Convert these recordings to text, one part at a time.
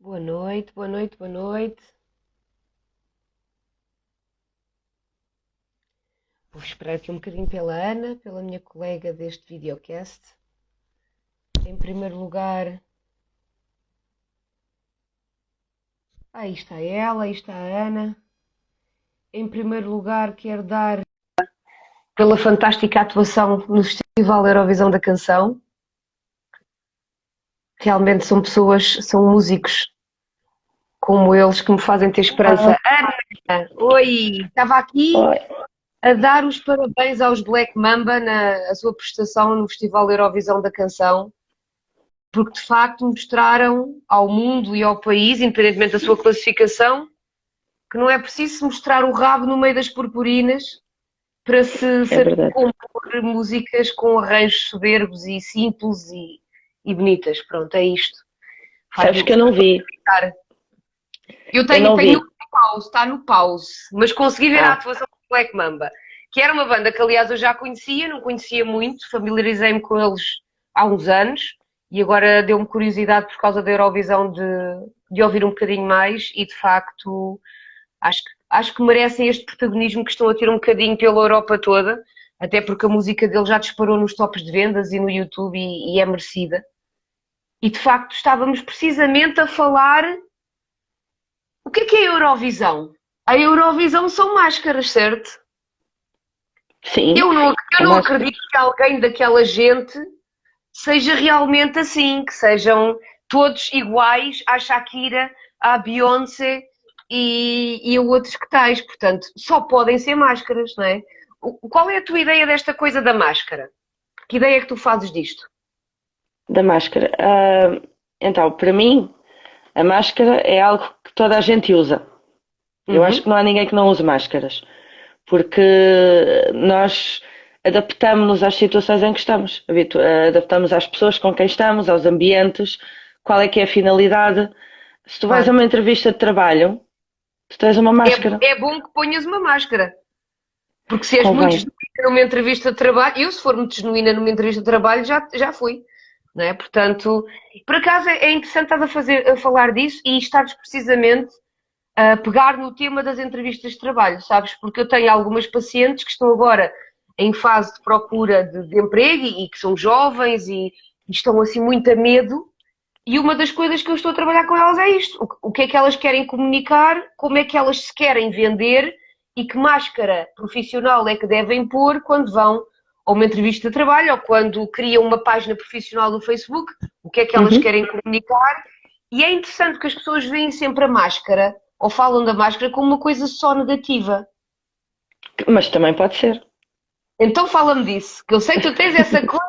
Boa noite, boa noite, boa noite. Vou esperar aqui um bocadinho pela Ana, pela minha colega deste videocast. Em primeiro lugar, aí está ela, aí está a Ana. Em primeiro lugar, quero dar pela fantástica atuação no Festival Eurovisão da Canção. Realmente são pessoas, são músicos como eles que me fazem ter esperança. Ana, oi! Estava aqui Oi. a dar os parabéns aos Black Mamba na a sua prestação no Festival Eurovisão da Canção, porque de facto mostraram ao mundo e ao país, independentemente da sua classificação, que não é preciso mostrar o rabo no meio das purpurinas para se É saber verdade. compor músicas com arranjos soberbos e simples e bonitas. Pronto, é isto. Sabes Faz-me que eu não vi. excitar. Eu Eu tenho, não tenho no vi. pause, está no pause, mas consegui ver a Ah, atuação do Black Mamba, que era uma banda que aliás eu já conhecia, não conhecia muito, familiarizei-me com eles há uns anos e agora deu-me curiosidade por causa da Eurovisão de ouvir um bocadinho mais e de facto acho que merecem este protagonismo que estão a ter um bocadinho pela Europa toda, até porque a música deles já disparou nos tops de vendas e no YouTube e é merecida. E de facto estávamos precisamente a falar o que é a Eurovisão? A Eurovisão são máscaras, certo? sim. Eu É não mais. acredito que alguém daquela gente seja realmente assim, que sejam todos iguais à Shakira, à Beyoncé e a outros que tais. Portanto, só podem ser máscaras, não é? Qual é a tua ideia desta coisa da máscara? Que ideia é que tu fazes disto? Da máscara. Então, para mim, a máscara é algo que toda a gente usa. Eu acho Uhum. que não há ninguém que não use máscaras. Porque nós adaptamos-nos às situações em que estamos. Adaptamos às pessoas com quem estamos, aos ambientes. Qual é que é a finalidade? Se tu vais a Claro. uma entrevista de trabalho, tu tens uma máscara. É bom que ponhas uma máscara. Porque se és muito Convém. genuína numa entrevista de trabalho, eu se for muito genuína numa entrevista de trabalho já fui, não é? Portanto, por acaso é interessante estar a falar disso e estares precisamente a pegar no tema das entrevistas de trabalho, sabes? Porque eu tenho algumas pacientes que estão agora em fase de procura de emprego e que são jovens e estão assim muito a medo. E uma das coisas que eu estou a trabalhar com elas é isto: o que é que elas querem comunicar, como é que elas se querem vender e que máscara profissional é que devem pôr quando vão a uma entrevista de trabalho ou quando criam uma página profissional no Facebook, o que é que elas Uhum. querem comunicar. E é interessante que as pessoas veem sempre a máscara ou falam da máscara como uma coisa só negativa. Mas também pode ser. Então fala-me disso, que eu sei que tu tens essa coisa.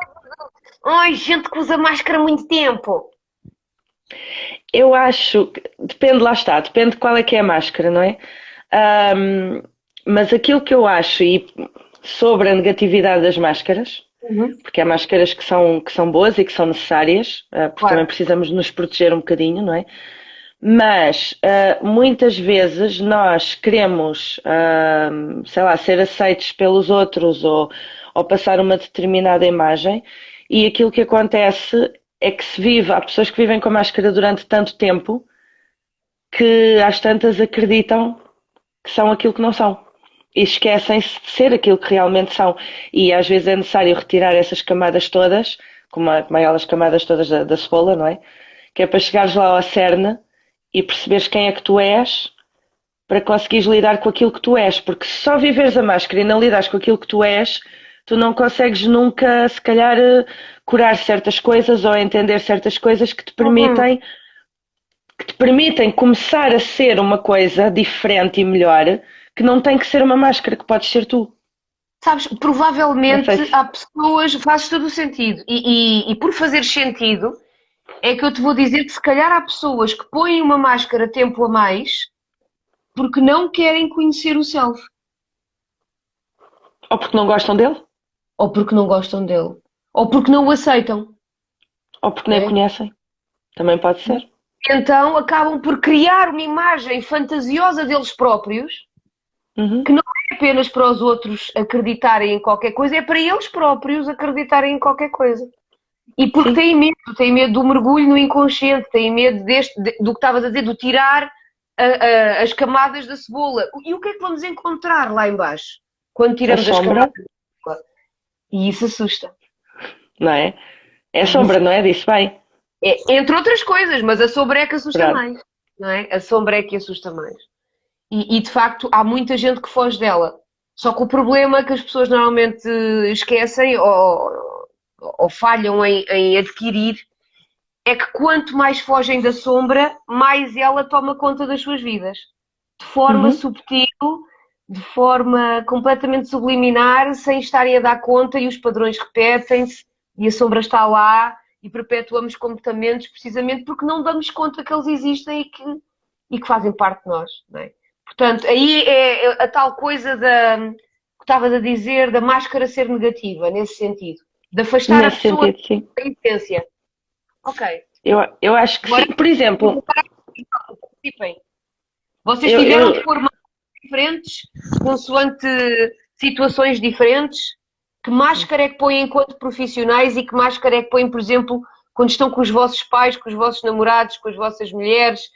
Ai, gente que usa máscara há muito tempo. Eu acho que depende, lá está, depende de qual é que é a máscara, não é? Ahm, mas aquilo que eu acho e sobre a negatividade das máscaras, Uhum, porque há máscaras que são boas e que são necessárias, porque também claro. precisamos de nos proteger um bocadinho, não é? Mas muitas vezes nós queremos, sei lá, ser aceitos pelos outros ou passar uma determinada imagem, e aquilo que acontece é que há pessoas que vivem com a máscara durante tanto tempo que às tantas acreditam que são aquilo que não são. E esquecem-se de ser aquilo que realmente são. E às vezes é necessário retirar essas camadas todas, como aquelas camadas todas da cebola, não é? Que é para chegares lá ao cerne e perceberes quem é que tu és para conseguires lidar com aquilo que tu és. Porque se só viveres a máscara e não lidares com aquilo que tu és, tu não consegues nunca, se calhar, curar certas coisas ou entender certas coisas Uhum. que te permitem começar a ser uma coisa diferente e melhor, que não tem que ser uma máscara, que podes ser tu. Sabes, Não sei provavelmente se. há pessoas, faz todo o sentido, e por fazer sentido, é que eu te vou dizer que se calhar há pessoas que põem uma máscara tempo a mais porque não querem conhecer o self, Ou porque não gostam dele, ou porque não gostam dele, ou porque não o aceitam, ou porque nem o né? conhecem. Também pode ser. Então acabam por criar uma imagem fantasiosa deles próprios, Uhum. que não é apenas para os outros acreditarem em qualquer coisa, é para eles próprios acreditarem em qualquer coisa. E porque Sim. têm medo do mergulho no inconsciente, têm medo do que estavas a dizer, do tirar as camadas da cebola. E o que é que vamos encontrar lá embaixo quando A tiramos as sombra, camadas da cebola? E isso assusta. não é? É a E isso, sombra, não é? Disse bem. entre outras coisas, mas a sombra é que assusta Pronto. mais, não é? A sombra é que assusta mais. E de facto há muita gente que foge dela. Só que o problema que as pessoas normalmente esquecem ou falham em adquirir é que quanto mais fogem da sombra, mais ela toma conta das suas vidas. De forma Uhum. subtil, de forma completamente subliminar, sem estarem a dar conta e os padrões repetem-se e a sombra está lá e perpetuamos comportamentos precisamente porque não damos conta que eles existem e que fazem parte de nós. Não é? Portanto, aí é a tal coisa que estavas a dizer da máscara ser negativa, nesse sentido. De afastar a Nesse pessoa sentido, sim. da essência. Ok. Eu acho que sim. Agora, Por exemplo, participem. Vocês eu, tiveram de eu, pôr máscaras diferentes, consoante situações diferentes. Que máscara é que põem enquanto profissionais e que máscara é que põem, por exemplo, quando estão com os vossos pais, com os vossos namorados, com as vossas mulheres?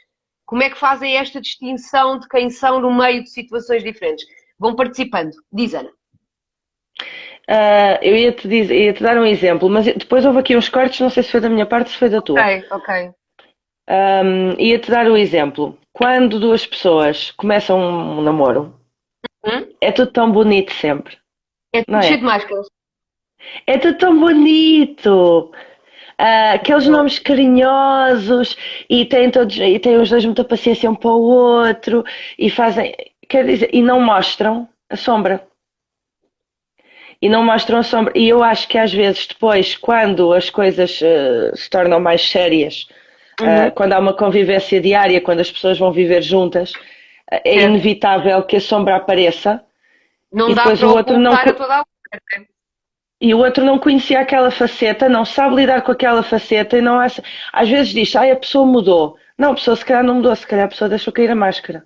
Como é que fazem esta distinção de quem são no meio de situações diferentes? Vão participando. Diz, Ana. eu ia-te dar um exemplo, mas depois houve aqui uns cortes, não sei se foi da minha parte, se foi da tua. Ok, ok. Ia-te dar o exemplo. Quando duas pessoas começam um namoro, é tudo tão bonito sempre, É não tudo cheio de é? máscaras. É tudo tão bonito! Aqueles Não. nomes carinhosos e têm os dois muita paciência um para o outro e fazem, quer dizer, e não mostram a sombra. E não mostram a sombra. E eu acho que às vezes depois, quando as coisas se tornam mais sérias, Uhum, quando há uma convivência diária, quando as pessoas vão viver juntas, é certo. inevitável que a sombra apareça Não e dá depois para o outro não, ocultar a toda a outra. e o outro não conhecia aquela faceta, não sabe lidar com aquela faceta e não acha. Às vezes diz, ai, a pessoa mudou. Não, a pessoa se calhar não mudou, se calhar a pessoa deixou cair a máscara.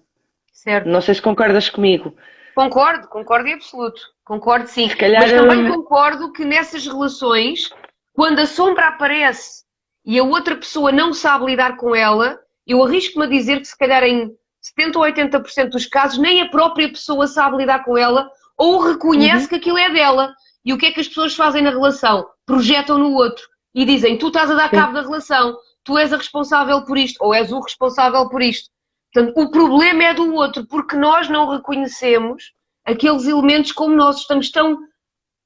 Certo. Não sei se concordas comigo. Concordo, concordo em absoluto. Concordo sim. Se calhar. Mas também concordo que nessas relações, quando a sombra aparece e a outra pessoa não sabe lidar com ela, eu arrisco-me a dizer que se calhar em 70 ou 80% dos casos nem a própria pessoa sabe lidar com ela ou reconhece Uhum, que aquilo é dela. E o que é que as pessoas fazem na relação? Projetam no outro e dizem: tu estás a dar sim. cabo da relação, tu és a responsável por isto ou és o responsável por isto. Portanto, o problema é do outro, porque nós não reconhecemos aqueles elementos como nós estamos tão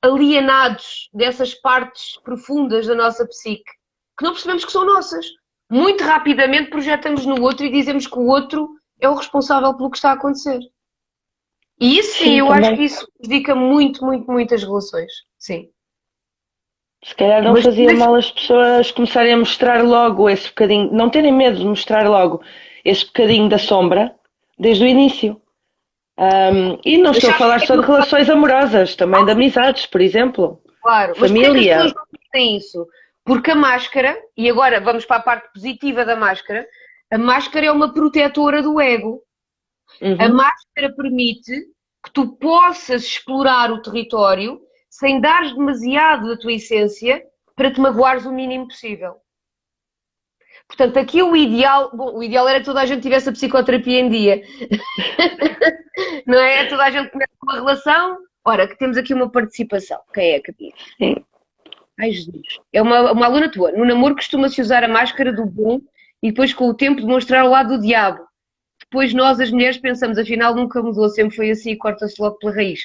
alienados dessas partes profundas da nossa psique que não percebemos que são nossas. Muito rapidamente projetamos no outro e dizemos que o outro é o responsável pelo que está a acontecer. E isso sim, Sim, eu acho também. que isso prejudica muito, muito, muito as relações. Sim. Se calhar não Mas, fazia mal as pessoas começarem a mostrar logo esse bocadinho, não terem medo de mostrar logo esse bocadinho da sombra desde o início. E não mas estou a sabes falar porque é só que de relações amorosas, também de amizades, por exemplo. claro, mas porquê é que as pessoas Família. não dizem isso? Porque a máscara, e agora vamos para a parte positiva da máscara, a máscara é uma protetora do ego. A Uhum. máscara permite que tu possas explorar o território sem dares demasiado da tua essência para te magoares o mínimo possível. Portanto, aqui o ideal, bom, o ideal era que toda a gente tivesse a psicoterapia em dia, não é? Toda a gente começa uma relação, ora, que temos aqui uma participação. Quem é que diz? Sim. Ai, Jesus. É uma aluna tua. No namoro costuma-se usar a máscara do bom e depois, com o tempo, demonstrar o lado do diabo. Depois nós, as mulheres, pensamos, afinal, nunca mudou, sempre foi assim e corta-se logo pela raiz.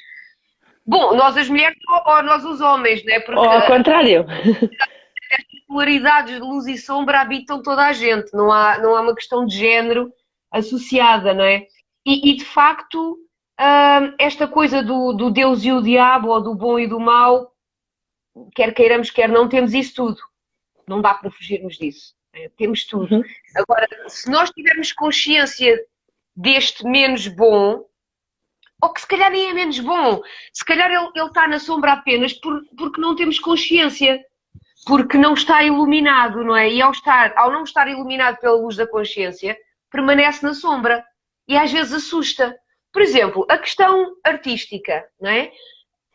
Bom, nós as mulheres ou nós os homens, né? Ou Porque ao contrário. as polaridades de luz e sombra habitam toda a gente, não há uma questão de género associada, não é? E de facto, esta coisa do Deus e o diabo, ou do bom e do mau, quer queiramos, quer não, temos isso tudo. Não dá para fugirmos disso. Temos tudo. Uhum. Agora, se nós tivermos consciência deste menos bom, ou que se calhar nem é menos bom, se calhar ele está na sombra apenas porque não temos consciência, porque não está iluminado, não é? E ao não estar iluminado pela luz da consciência, permanece na sombra e às vezes assusta. Por exemplo, a questão artística, não é?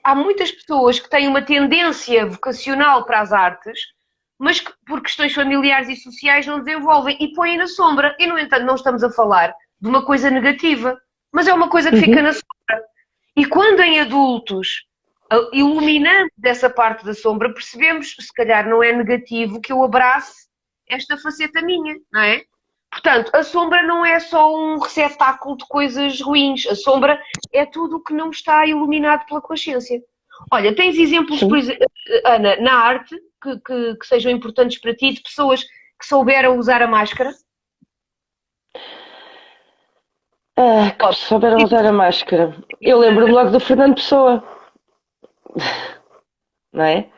Há muitas pessoas que têm uma tendência vocacional para as artes, mas que por questões familiares e sociais não desenvolvem e põem na sombra. E, no entanto, não estamos a falar de uma coisa negativa, mas é uma coisa que fica Uhum. na sombra. E quando em adultos iluminamos essa parte da sombra, percebemos, se calhar não é negativo que eu abrace esta faceta minha, não é? Portanto, a sombra não é só um receptáculo de coisas ruins. A sombra é tudo o que não está iluminado pela consciência. Olha, tens exemplos, por Sim. exemplo, Ana, na arte, que sejam importantes para ti, de pessoas que souberam usar a máscara? Ah, que Ó, souberam tipo, usar a máscara. Eu lembro-me logo do Fernando Pessoa, não é?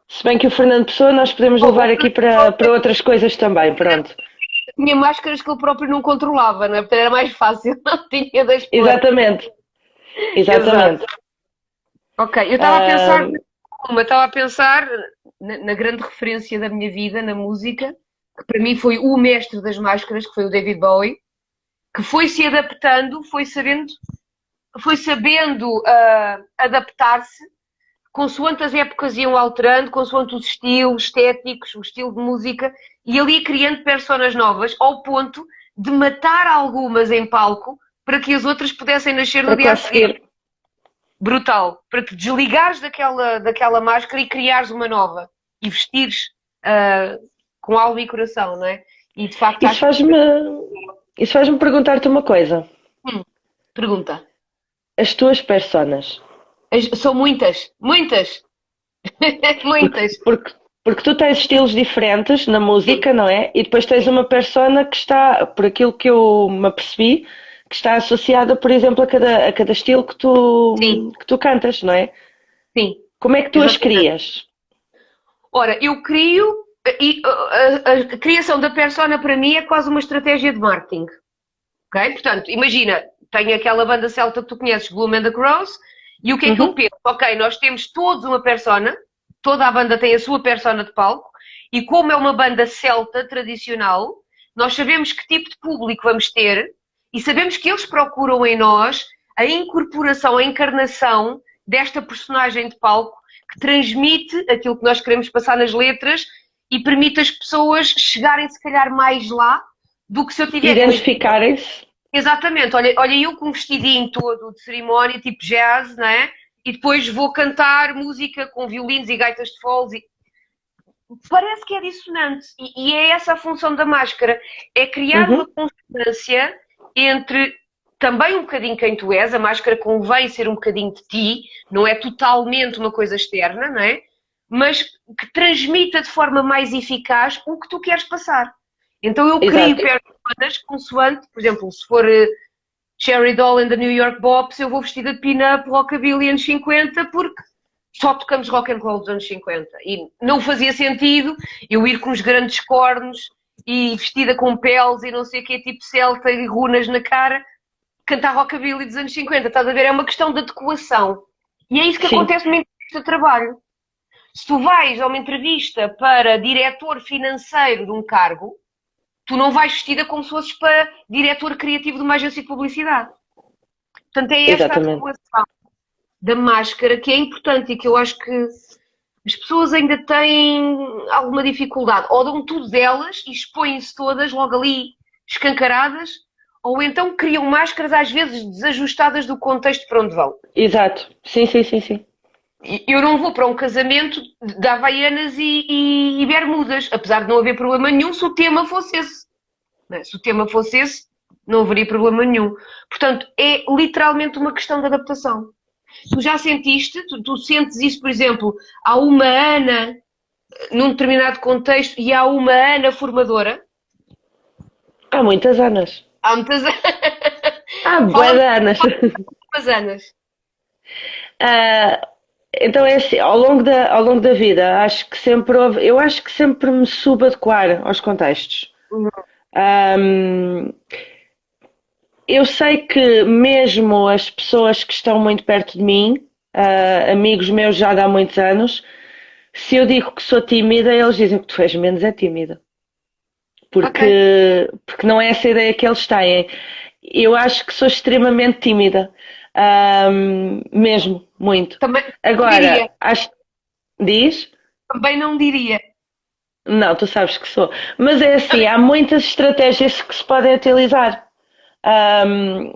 Se bem que o Fernando Pessoa nós podemos levar aqui para outras coisas também, pronto. tinha máscaras que ele próprio não controlava, não é? Portanto, era mais fácil, não tinha de expor. Exatamente, Exato. exatamente. Ok, eu Ah, estava a pensar na grande referência da minha vida, na música, que para mim foi o mestre das máscaras, que foi o David Bowie, que foi se adaptando, foi sabendo adaptar-se, consoante as épocas iam alterando, consoante os estilos estéticos, o estilo de música, e ali criando personas novas, ao ponto de matar algumas em palco para que as outras pudessem nascer no para dia a seguir. conseguir. Brutal. Para te desligares daquela máscara e criares uma nova. E vestires ah, com alma e coração, não é? E de facto Isso acho que. faz-me, isso faz-me perguntar-te uma coisa. Hum, pergunta. As tuas personas. São muitas, muitas, Porque, muitas. porque, porque tu tens estilos diferentes na Sim, música, não é? E depois tens uma persona que está, por aquilo que eu me apercebi, que está associada, por exemplo, a cada estilo sim, que tu cantas, não é? sim. Como é que tu as Exatamente. crias? Ora, eu crio e a criação da persona para mim é quase uma estratégia de marketing. Ok? Portanto, imagina, tenho aquela banda celta que tu conheces, Gloom and the Crows, e o que é que eu Uhum, penso? Ok, nós temos todos uma persona, toda a banda tem a sua persona de palco, e como é uma banda celta tradicional, nós sabemos que tipo de público vamos ter e sabemos que eles procuram em nós a incorporação, a encarnação desta personagem de palco que transmite aquilo que nós queremos passar nas letras e permite as pessoas chegarem, se calhar, mais lá do que se eu tiver. Imagina, identificarem-se. exatamente, olha eu com um vestidinho todo de cerimónia, tipo jazz, não é? E depois vou cantar música com violinos e gaitas de foles. Parece que é dissonante. E é essa a função da máscara. É criar uma Uhum, consonância entre também um bocadinho quem tu és. A máscara convém ser um bocadinho de ti. Não é totalmente uma coisa externa, não é? Mas que transmita de forma mais eficaz o que tu queres passar. Então eu crio exato. personas consoante, por exemplo, se for Cherry Doll and the New York Bops, eu vou vestida de pin-up, rockabilly anos 50, porque só tocamos rock and roll dos anos 50. E não fazia sentido eu ir com os grandes cornos e vestida com peles e não sei o que, tipo celta e runas na cara, cantar rockabilly dos anos 50. Estás a ver? É uma questão de adequação. E é isso que Sim, acontece numa entrevista de trabalho. Se tu vais a uma entrevista para diretor financeiro de um cargo, tu não vais vestida como se fosses para diretor criativo de uma agência de publicidade. Portanto, é esta exatamente. adequação da máscara que é importante e que eu acho que as pessoas ainda têm alguma dificuldade. Ou dão tudo delas e expõem-se todas logo ali escancaradas, ou então criam máscaras às vezes desajustadas do contexto para onde vão. Exato. Sim, sim, sim, sim. Eu não vou para um casamento de havaianas e bermudas, apesar de não haver problema nenhum se o tema fosse esse. Não é? Se o tema fosse esse, não haveria problema nenhum. Portanto, é literalmente uma questão de adaptação. Tu já sentiste, tu sentes isso, por exemplo, há uma Ana num determinado contexto e há uma Ana formadora? Há muitas Anas. Há muitas. Há bué Fala-me de Anas. das Anas. Ah, então é assim, ao longo da vida, acho que sempre houve, eu acho que sempre me soube adequar aos contextos. Ahm, eu sei que mesmo as pessoas que estão muito perto de mim, amigos meus já de há muitos anos, se eu digo que sou tímida, eles dizem que tu és menos é tímida. Ok. Porque não é essa ideia que eles têm. Eu acho que sou extremamente tímida. Mesmo, muito. Também não diria. Agora, diz? Também não diria. Não, tu sabes que sou. Mas é assim, há muitas estratégias que se podem utilizar ahm,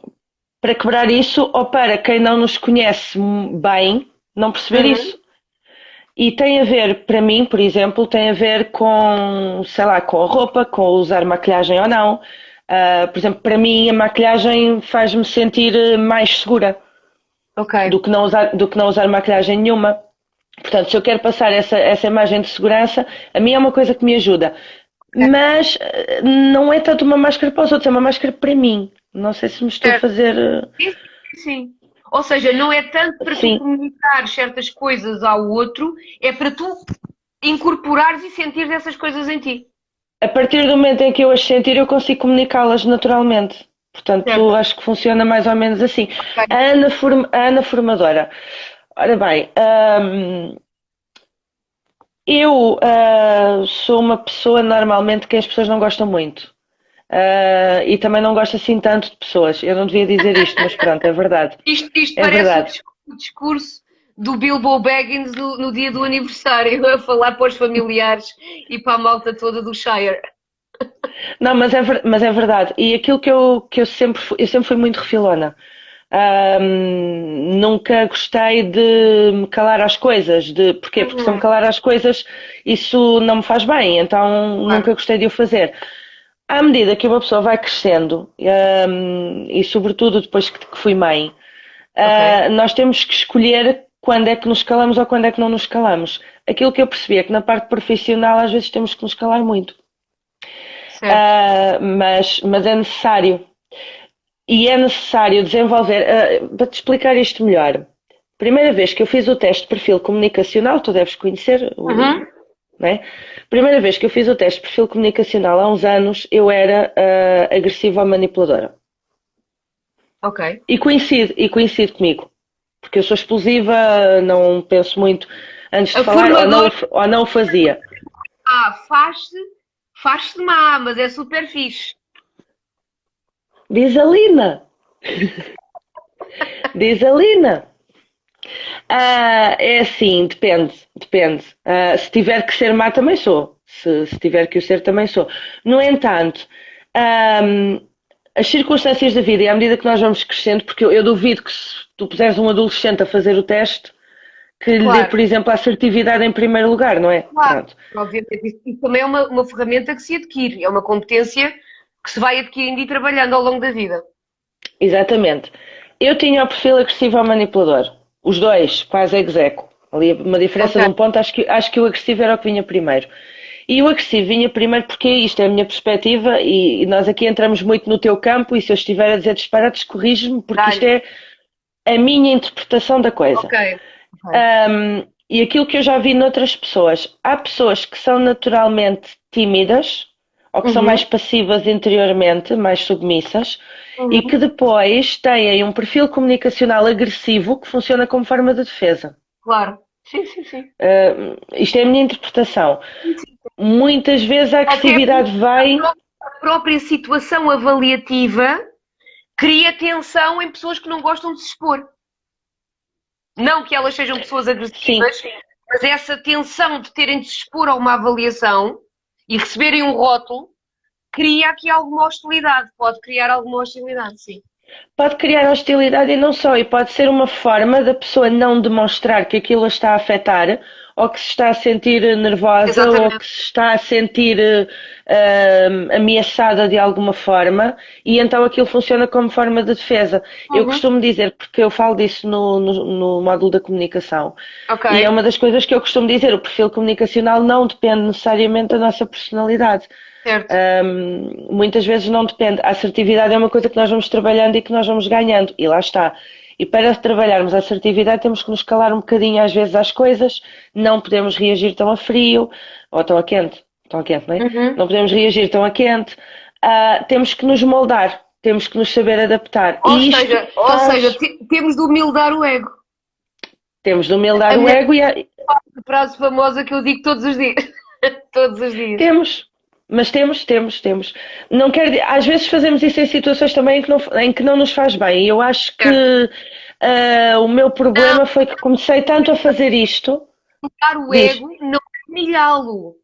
para quebrar isso ou para quem não nos conhece bem não perceber Uhum. isso. E tem a ver, para mim, por exemplo, tem a ver com, sei lá, com a roupa, com usar maquilhagem ou não. Por exemplo, para mim, a maquilhagem faz-me sentir mais segura Ok. do que não usar maquilhagem nenhuma. Portanto, se eu quero passar essa imagem de segurança, a mim é uma coisa que me ajuda. Mas não é tanto uma máscara para os outros, é uma máscara para mim. Não sei se me estou a Certo. fazer. Sim, sim. Ou seja, não é tanto para tu Sim. comunicar certas coisas ao outro, é para tu incorporares e sentir essas coisas em ti. A partir do momento em que eu as sentir, eu consigo comunicá-las naturalmente. Portanto, Certo. acho que funciona mais ou menos assim. Ok. A Ana Formadora. Ora bem, eu sou uma pessoa normalmente que as pessoas não gostam muito. E também não gosto assim tanto de pessoas. Eu não devia dizer isto, mas pronto, é verdade. Isto É parece verdade. o discurso do Bilbo Baggins no dia do aniversário, a falar para os familiares e para a malta toda do Shire. Não, mas é verdade. E aquilo que eu sempre fui muito refilona. Nunca gostei de me calar às coisas. Porquê? Porque se eu me Uhum, calar às coisas, isso não me faz bem. Então claro. nunca gostei de o fazer. À medida que uma pessoa vai crescendo, e sobretudo depois que fui mãe, Ok. nós temos que escolher quando é que nos calamos ou quando é que não nos calamos. Aquilo que eu percebi é que na parte profissional às vezes temos que nos calar muito. Certo. Mas é necessário. E é necessário desenvolver. Para te explicar isto melhor, primeira vez que eu fiz o teste de perfil comunicacional, tu deves conhecer, Uhum. né? Primeira vez que eu fiz o teste de perfil comunicacional há uns anos, eu era agressiva ou manipuladora. Ok. E coincide comigo, porque eu sou explosiva, não penso muito antes de A falar formadora, ou não o fazia. faz-se má, mas é super fixe. Diz a Lina, diz a Lina. É assim, depende. Se tiver que ser má, também sou. Se tiver que o ser, também sou. No entanto, ahm, as circunstâncias da vida e à medida que nós vamos crescendo, porque eu duvido que se tu puseres um adolescente a fazer o teste, que lhe dê, Claro, por exemplo, a assertividade em primeiro lugar, não é? claro. Pronto, Obviamente, isso também é uma ferramenta que se adquire, é uma competência que se vai adquirindo e trabalhando ao longo da vida. exatamente. Eu tinha o perfil agressivo ao manipulador. Os dois, quase execo. Ali uma diferença Ok, de um ponto, acho que o agressivo era o que vinha primeiro. E o agressivo vinha primeiro porque isto é a minha perspectiva e nós aqui entramos muito no teu campo e se eu estiver a dizer disparates, corrige-me porque isto dá-lhe. é a minha interpretação da coisa. Ok, ok. E aquilo que eu já vi noutras pessoas, há pessoas que são naturalmente tímidas ou que são mais Uhum, passivas interiormente, mais submissas, e que uhum, depois têm um perfil comunicacional agressivo que funciona como forma de defesa. claro. Sim, sim, sim. Isto é a minha interpretação. Muitas vezes a Até agressividade porque vem. a própria situação avaliativa cria tensão em pessoas que não gostam de se expor. Não que elas sejam pessoas Sim, agressivas, mas essa tensão de terem de se expor a uma avaliação e receberem um rótulo cria aqui alguma hostilidade. Pode criar alguma hostilidade, sim. pode criar hostilidade e não só, e pode ser uma forma da pessoa não demonstrar que aquilo a está a afetar, ou que se está a sentir nervosa, ou Exatamente. que se está a sentir ameaçada de alguma forma, e então aquilo funciona como forma de defesa. Eu Uhum. costumo dizer, porque eu falo disso no módulo da comunicação, Ok. e é uma das coisas que eu costumo dizer, o perfil comunicacional não depende necessariamente da nossa personalidade. Certo. Muitas vezes não depende. A assertividade é uma coisa que nós vamos trabalhando e que nós vamos ganhando, e lá está. E para trabalharmos a assertividade temos que nos calar um bocadinho às vezes às coisas, não podemos reagir tão a frio ou tão a quente, não é? Uhum. Não podemos reagir tão a quente. Temos que nos moldar, temos que nos saber adaptar. E isto Ou seja, faz, temos de humildar o ego. temos de humildar A o minha ego frase famosa que eu digo todos os dias. Todos os dias. temos. Não quer, às vezes fazemos isso em situações também em que não nos faz bem. E eu acho Certo. que o meu Não, problema foi que comecei tanto a fazer isto. humilhar o Diz, ego não é humilhá-lo.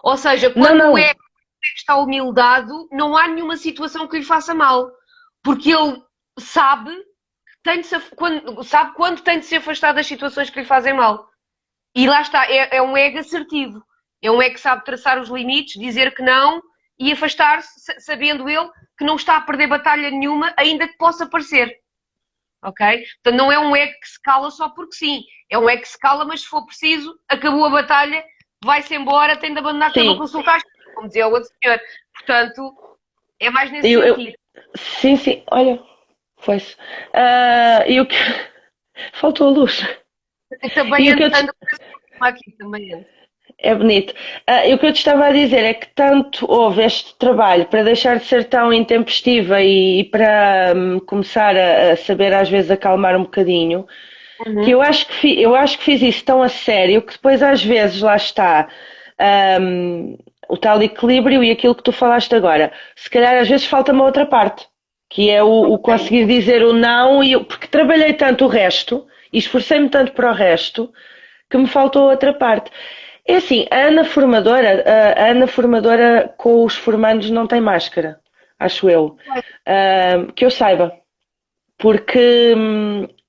Ou seja, Não, quando o não. ego está humildado, não há nenhuma situação que lhe faça mal. Porque ele sabe, sabe quando tem de se afastar das situações que lhe fazem mal. E lá está, é um ego assertivo. É um ego que sabe traçar os limites, dizer que não e afastar-se, sabendo ele que não está a perder batalha nenhuma, ainda que possa parecer. Ok? Portanto, não é um ego que se cala só porque sim. É um ego que se cala, mas se for preciso, acabou a batalha, vai-se embora, tem de abandonar que estava a Sim, consultar, como dizia o outro senhor. Portanto, é mais nesse eu, eu- sentido. sim, sim, olha, foi-se. E o que. Faltou a luz. Eu também E o que eu ando te... aqui, também ando. É bonito. E o que eu te estava a dizer é que tanto houve este trabalho para deixar de ser tão intempestiva e para começar a saber às vezes acalmar um bocadinho, que Uhum. eu acho que fiz isso tão a sério que depois às vezes lá está hum, o tal equilíbrio e aquilo que tu falaste agora. Se calhar às vezes falta uma outra parte, que é o Ok. conseguir dizer o não, porque trabalhei tanto o resto e esforcei-me tanto para o resto que me faltou outra parte. É assim, a Ana formadora com os formandos não tem máscara, acho eu. Que eu saiba, porque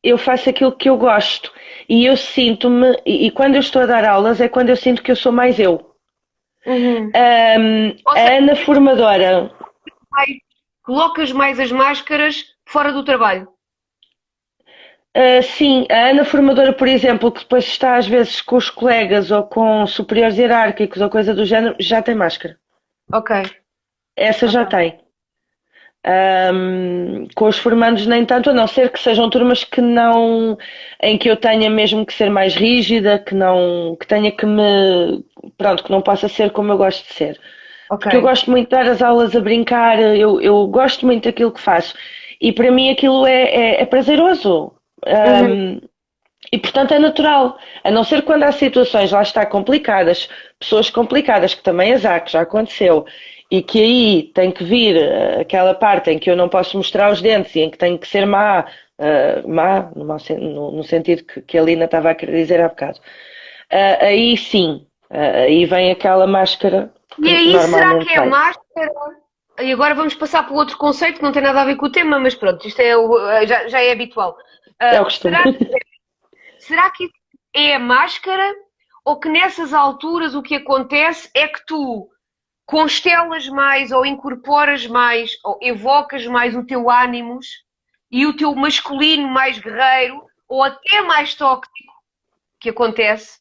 eu faço aquilo que eu gosto e eu sinto-me, e quando eu estou a dar aulas é quando eu sinto que eu sou mais eu. Uhum. Ou A seja, Ana formadora, mais- colocas mais as máscaras fora do trabalho. sim, a Ana formadora, por exemplo, que depois está às vezes com os colegas ou com superiores hierárquicos ou coisa do género, já tem máscara. Ok, Essa já ok. tem. Com os formandos nem tanto, a não ser que sejam turmas que não, em que eu tenha mesmo que ser mais rígida, que não, que tenha que me, pronto, que não possa ser como eu gosto de ser. Ok. Porque eu gosto muito de dar as aulas a brincar, eu gosto muito daquilo que faço. E para mim aquilo é prazeroso. Uhum. Um, e portanto é natural. A não ser quando há situações, lá está, complicadas, pessoas complicadas, que também as há, que já aconteceu, e que aí tem que vir aquela parte em que eu não posso mostrar os dentes e em que tenho que ser má, má no sentido que a Lina estava a querer dizer há bocado. Aí sim, aí vem aquela máscara E que aí, será normalmente que é vem. máscara? E agora vamos passar para o outro conceito que não tem nada a ver com o tema, mas pronto, isto é já é habitual. É o costume. Será que é a máscara ou que nessas alturas o que acontece é que tu constelas mais ou incorporas mais ou evocas mais o teu ânimos e o teu masculino mais guerreiro ou até mais tóxico que acontece,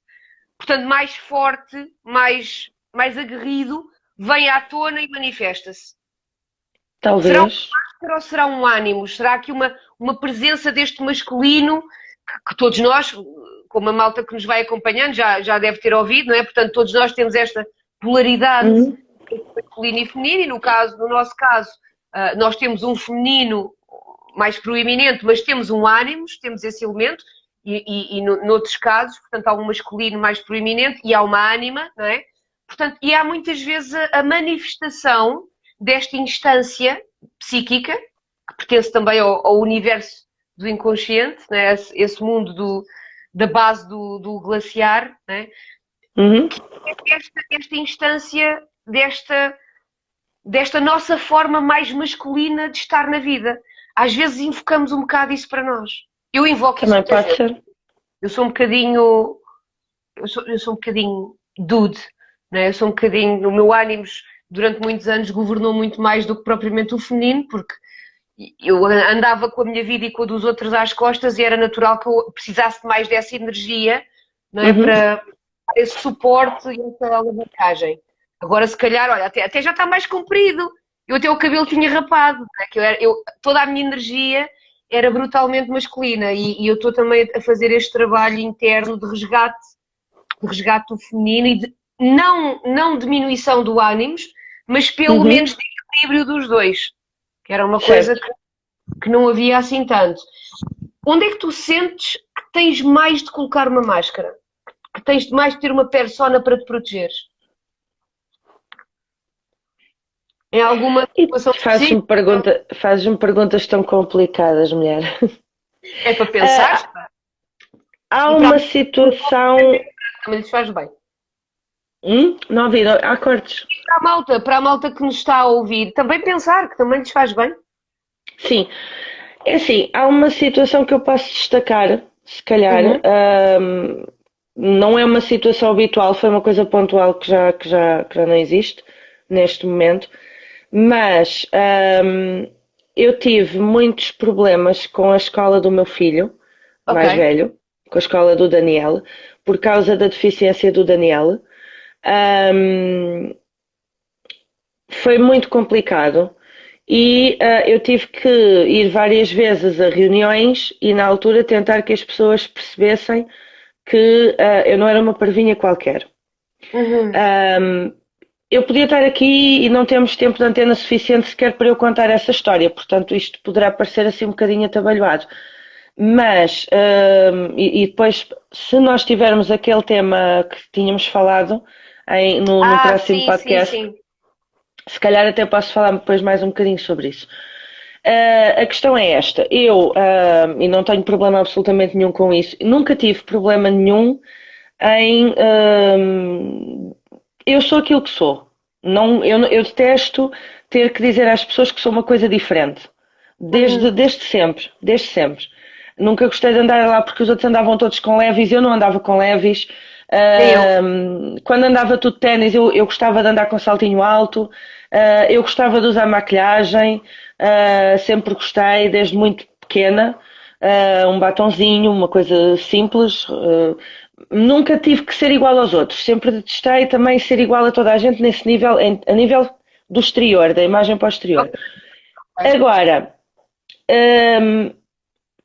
portanto mais forte, mais aguerrido, vem à tona e manifesta-se. Será um Talvez. máscara ou será um ânimo? Será que uma presença deste masculino que todos nós, como a malta que nos vai acompanhando, já deve ter ouvido, não é? Portanto, todos nós temos esta polaridade Uhum, entre masculino e feminino, e no nosso caso, nós temos um feminino mais proeminente, mas temos um ânimo, temos esse elemento, e noutros casos, portanto, há um masculino mais proeminente e há uma ânima, não é? Portanto, e há muitas vezes a manifestação desta instância psíquica, que pertence também ao universo do inconsciente, né? Esse mundo da base do glaciar, né? uhum. Esta instância desta nossa forma mais masculina de estar na vida. Às vezes invocamos um bocado isso para nós. Eu invoco isso Também muitas pode vezes. ser. Eu sou um bocadinho, eu sou um bocadinho dude, né? Eu sou um bocadinho, o meu ânimo durante muitos anos governou muito mais do que propriamente o feminino, porque eu andava com a minha vida e com a dos outros às costas e era natural que eu precisasse de mais dessa energia, não é? Uhum. Para esse suporte e essa alavancagem. Agora, se calhar, olha, até já está mais comprido. Eu até o cabelo tinha rapado, não é? Toda a minha energia era brutalmente masculina e eu estou também a fazer este trabalho interno de resgate do feminino e de não diminuição do ânimo, mas pelo Uhum. menos de equilíbrio dos dois, que era uma coisa Certo. que não havia assim tanto. Onde é que tu sentes que tens mais de colocar uma máscara? Que tens mais de ter uma persona para te protegeres? Em alguma E situação específica? fazes-me perguntas tão complicadas, mulher. É para pensar Ah, há e para uma situação, também lhes faz bem. Não ouvi, há cortes. Para a malta que nos está a ouvir, também pensar que também lhes faz bem. Sim, é assim, há uma situação que eu posso destacar, se calhar, Uhum. não é uma situação habitual, foi uma coisa pontual que já não existe neste momento, mas eu tive muitos problemas com a escola do meu filho, Ok. mais velho, com a escola do Daniel, por causa da deficiência do Daniel. Ahm, Foi muito complicado e eu tive que ir várias vezes a reuniões e na altura tentar que as pessoas percebessem que eu não era uma parvinha qualquer. Uhum. Ahm, eu podia estar aqui e não temos tempo de antena suficiente sequer para eu contar essa história, portanto isto poderá parecer assim um bocadinho atabalhoado. Mas, e depois, se nós tivermos aquele tema que tínhamos falado no Ah, próximo sim, sim, podcast, sim. se calhar até posso falar depois mais um bocadinho sobre isso. A questão é esta. Eu, e não tenho problema absolutamente nenhum com isso, nunca tive problema nenhum em. Eu sou aquilo que sou. Não, eu detesto ter que dizer às pessoas que sou uma coisa diferente. Desde, Uhum. desde sempre. Desde sempre. Nunca gostei de andar lá porque os outros andavam todos com levis, eu não andava com levis. Nem eu. Quando andava tudo de ténis, eu gostava de andar com saltinho alto. Eu gostava de usar maquilhagem. Sempre gostei, desde muito pequena. Um batonzinho, uma coisa simples. Nunca tive que ser igual aos outros. Sempre detestei também ser igual a toda a gente nesse nível, a nível do exterior, da imagem para o exterior. Ok. Agora, hum,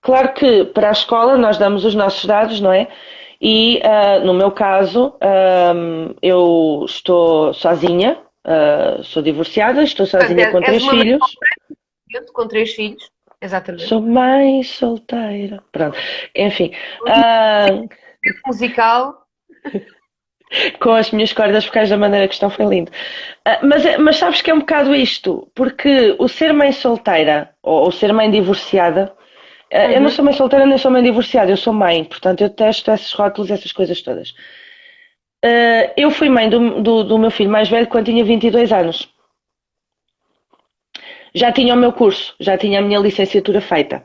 claro que para a escola nós damos os nossos dados, não é? E no meu caso, eu estou sozinha, sou divorciada, estou Portanto, sozinha com és três uma mãe filhos. com 3 filhos. Exatamente. Sou mãe solteira. Pronto. Enfim, ah, Musical. com as minhas cordas vocais da maneira que estão, foi lindo. Mas sabes que é um bocado isto, porque o ser mãe solteira ou ser mãe divorciada, eu não Uhum. sou mãe solteira nem sou mãe divorciada, eu sou mãe, portanto eu testo esses rótulos, essas coisas todas. Eu fui mãe do meu filho mais velho quando tinha 22 anos. Já tinha o meu curso, já tinha a minha licenciatura feita.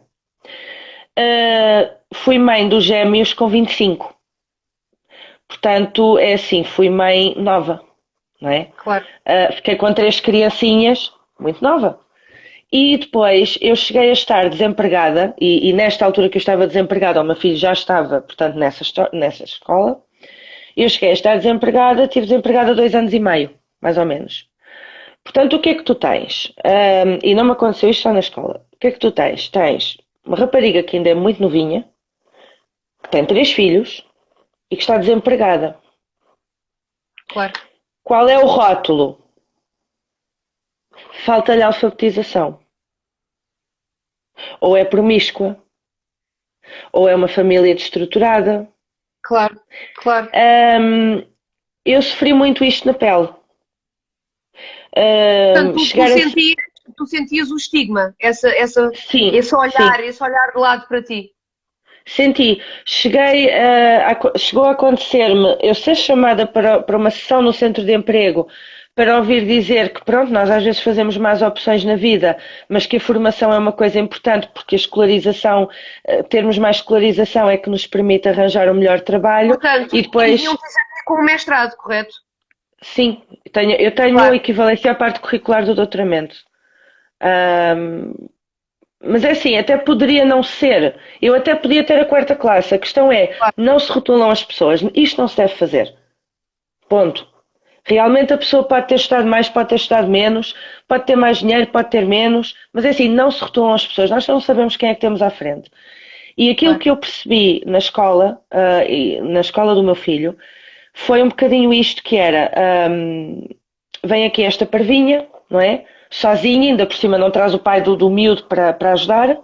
Fui mãe dos gêmeos com 25. Portanto, é assim, fui mãe nova, não é? Claro. Fiquei com três criancinhas, muito nova. E depois eu cheguei a estar desempregada, e nesta altura que eu estava desempregada, o meu filho já estava, portanto, nessa escola. Eu cheguei a estar desempregada, tive desempregada 2 anos e meio, mais ou menos. Portanto, o que é que tu tens? E não me aconteceu isto só na escola. O que é que tu tens? Tens uma rapariga que ainda é muito novinha, que tem três filhos e que está desempregada. Claro. Qual é o rótulo? Falta-lhe alfabetização. Ou é promíscua, ou é uma família destruturada. Claro. Claro. Eu sofri muito isto na pele. Portanto, Chegar a. tu sentias o estigma, Sim, sim. esse olhar de lado para ti. Senti. Chegou a acontecer-me eu ser chamada para uma sessão no centro de emprego para ouvir dizer que, pronto, nós às vezes fazemos más opções na vida, mas que a formação é uma coisa importante porque a escolarização, termos mais escolarização é que nos permite arranjar o melhor trabalho Portanto, e entendiam depois. que com o mestrado, correto? Sim, eu tenho Claro. equivalência à parte curricular do doutoramento. Ahm, mas é assim, até poderia não ser. Eu até podia ter a quarta classe. A questão é, Claro. não se rotulam as pessoas. Isto não se deve fazer. Ponto. Realmente a pessoa pode ter estudado mais, pode ter estudado menos, pode ter mais dinheiro, pode ter menos, mas é assim, não se rotulam as pessoas. Nós não sabemos quem é que temos à frente. E aquilo Claro. que eu percebi na escola, e na escola do meu filho, foi um bocadinho isto que era, vem aqui esta parvinha, não é? Sozinha, ainda por cima não traz o pai do miúdo para ajudar,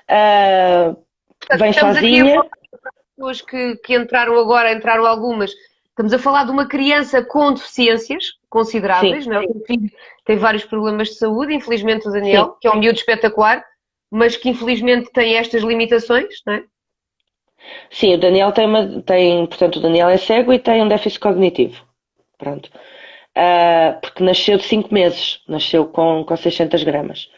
ah, Portanto, vem estamos aqui a sozinha, falar de pessoas que entraram agora, entraram algumas. Estamos a falar de uma criança com deficiências sim, consideráveis, não é? O filho tem vários problemas de saúde, infelizmente o sim, Daniel, que é um miúdo espetacular, mas que infelizmente tem estas limitações, não é? sim, o Daniel portanto, o Daniel é cego e tem um déficit cognitivo. pronto. Porque nasceu de 5 meses, nasceu com 600 gramas.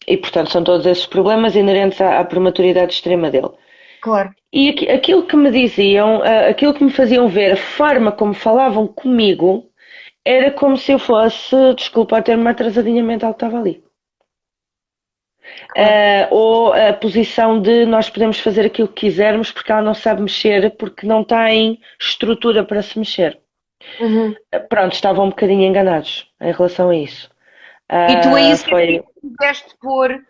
E portanto são todos esses problemas inerentes à prematuridade extrema dele. Claro. E aquilo que me diziam, aquilo que me faziam ver, a forma como falavam comigo, era como se eu fosse, desculpa, a ter uma atrasadinha mental que estava ali. Claro. Ou a posição de nós podemos fazer aquilo que quisermos porque ela não sabe mexer, porque não tem estrutura para se mexer. Uhum. Pronto, estavam um bocadinho enganados em relação a isso. E tu aí Foi. tiveste pôr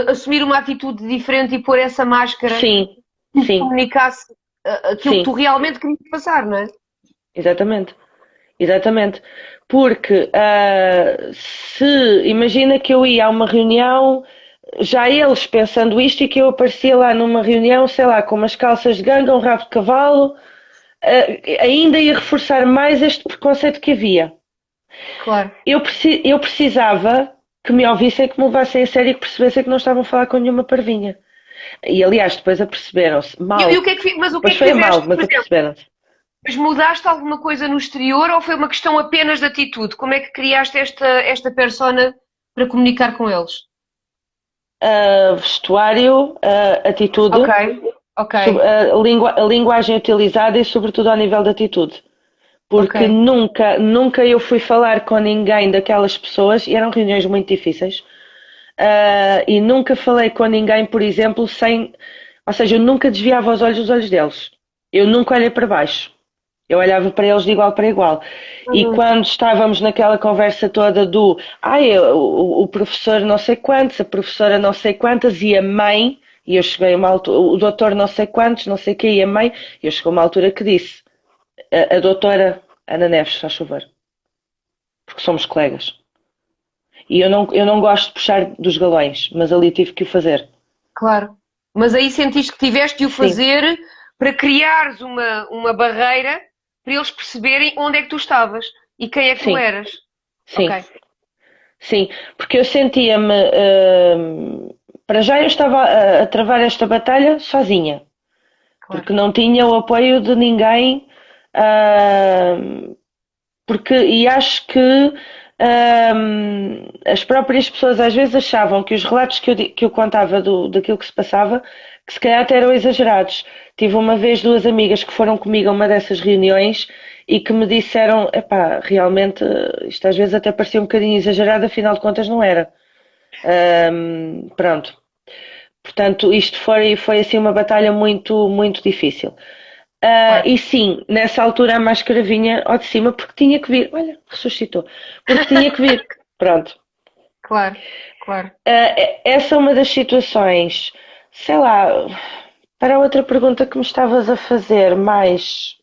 assumir uma atitude diferente e pôr essa máscara Sim, que sim, comunicasse aquilo que sim, tu realmente querias passar, não é? exatamente. Exatamente. Porque se imagina que eu ia a uma reunião, já eles pensando isto, e que eu aparecia lá numa reunião, sei lá, com umas calças de ganga, um rabo de cavalo, ainda ia reforçar mais este preconceito que havia. Claro. Eu precisava que me ouvissem, que me levassem a sério e que percebessem que não estavam a falar com nenhuma parvinha. E aliás, depois aperceberam-se. E o Mal. que é que, mas o que é Depois que foi a mal, fizeste, mas por exemplo? aperceberam-se. Mas mudaste alguma coisa no exterior ou foi uma questão apenas de atitude? Como é que criaste esta persona para comunicar com eles? Vestuário, Ok, atitude, ok, a linguagem utilizada e sobretudo ao nível de atitude. ok. Porque nunca eu fui falar com ninguém daquelas pessoas, e eram reuniões muito difíceis, e nunca falei com ninguém, por exemplo, sem. Ou seja, eu nunca desviava os olhos dos olhos deles. Eu nunca olhei para baixo. Eu olhava para eles de igual para igual. E Uhum. quando estávamos naquela conversa toda do o professor não sei quantos, a professora não sei quantas e a mãe, e eu cheguei a uma altura, o doutor não sei quantos, não sei quem, e a mãe, e eu cheguei a uma altura que disse, a doutora Ana Neves, faz favor, porque somos colegas. E eu não gosto de puxar dos galões, mas ali tive que o fazer. Claro. Mas aí sentiste que tiveste de o Sim, fazer para criares uma barreira para eles perceberem onde é que tu estavas e quem é que tu sim, eras. sim, Ok, sim. Porque eu sentia-me. Para já eu estava a travar esta batalha sozinha. claro. Porque não tinha o apoio de ninguém, ah, e acho que as próprias pessoas às vezes achavam que os relatos que eu contava daquilo que se passava, que se calhar até eram exagerados. Tive uma vez duas amigas que foram comigo a uma dessas reuniões e que me disseram, epá, realmente isto às vezes até parecia um bocadinho exagerado, afinal de contas não era. Pronto. Portanto, isto foi assim uma batalha muito, muito difícil. Claro. E sim, nessa altura a máscara vinha ao de cima porque tinha que vir. Olha, ressuscitou. Porque tinha que vir. Pronto. Claro, claro. Essa é uma das situações. Sei lá, para a outra pergunta que me estavas a fazer, mais.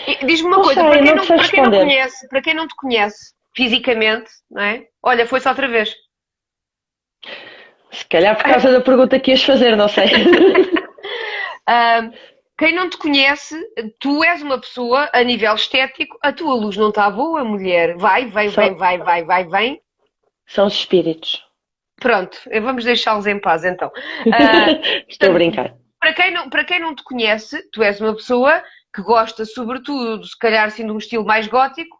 E diz-me uma Não coisa, sei, não te sei para quem não responder. conhece, para quem não te conhece fisicamente, não é? Olha, foi só outra vez. Se calhar por causa da pergunta que ias fazer, não sei. Ah, quem não te conhece, tu és uma pessoa a nível estético, a tua luz não está boa, mulher. Vai, vem, vem, São, vai, vai, vai, vem. são os espíritos. Pronto, vamos deixá-los em paz então. Ah, Estou a portanto, brincar. para quem não te conhece, tu és uma pessoa que gosta, sobretudo, se calhar, assim, de um estilo mais gótico,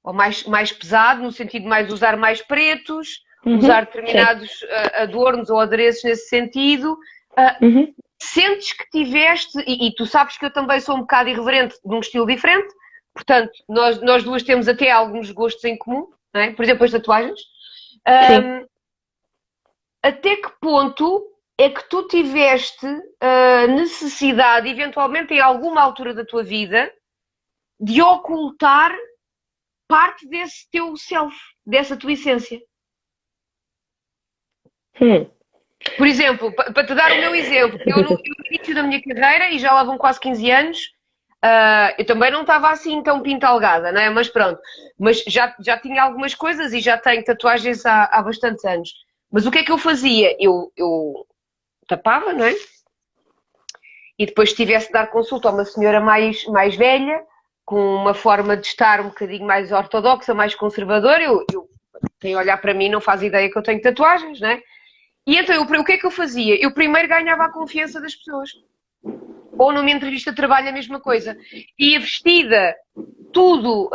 ou mais pesado, no sentido de mais usar mais pretos, usar Sim. determinados adornos ou adereços nesse sentido. Ah, Uhum, sentes que tiveste, e tu sabes que eu também sou um bocado irreverente de um estilo diferente, portanto, nós duas temos até alguns gostos em comum, não é? Por exemplo, as tatuagens. sim. Ah, até que ponto é que tu tiveste necessidade, eventualmente em alguma altura da tua vida, de ocultar parte desse teu self, dessa tua essência? Hum, Por exemplo, para te dar o meu exemplo, eu no início da minha carreira, e já lá vão quase 15 anos, eu também não estava assim tão pintalgada, não é? Mas pronto, mas já tinha algumas coisas e já tenho tatuagens há bastantes anos. Mas o que é que eu fazia? Eu tapava, não é? E depois tivesse de dar consulta a uma senhora mais velha, com uma forma de estar um bocadinho mais ortodoxa, mais conservadora, quem olhar para mim não faz ideia que eu tenho tatuagens, não é? E então, o que é que eu fazia? Eu primeiro ganhava a confiança das pessoas. ou numa entrevista de trabalho a mesma coisa. E vestida, tudo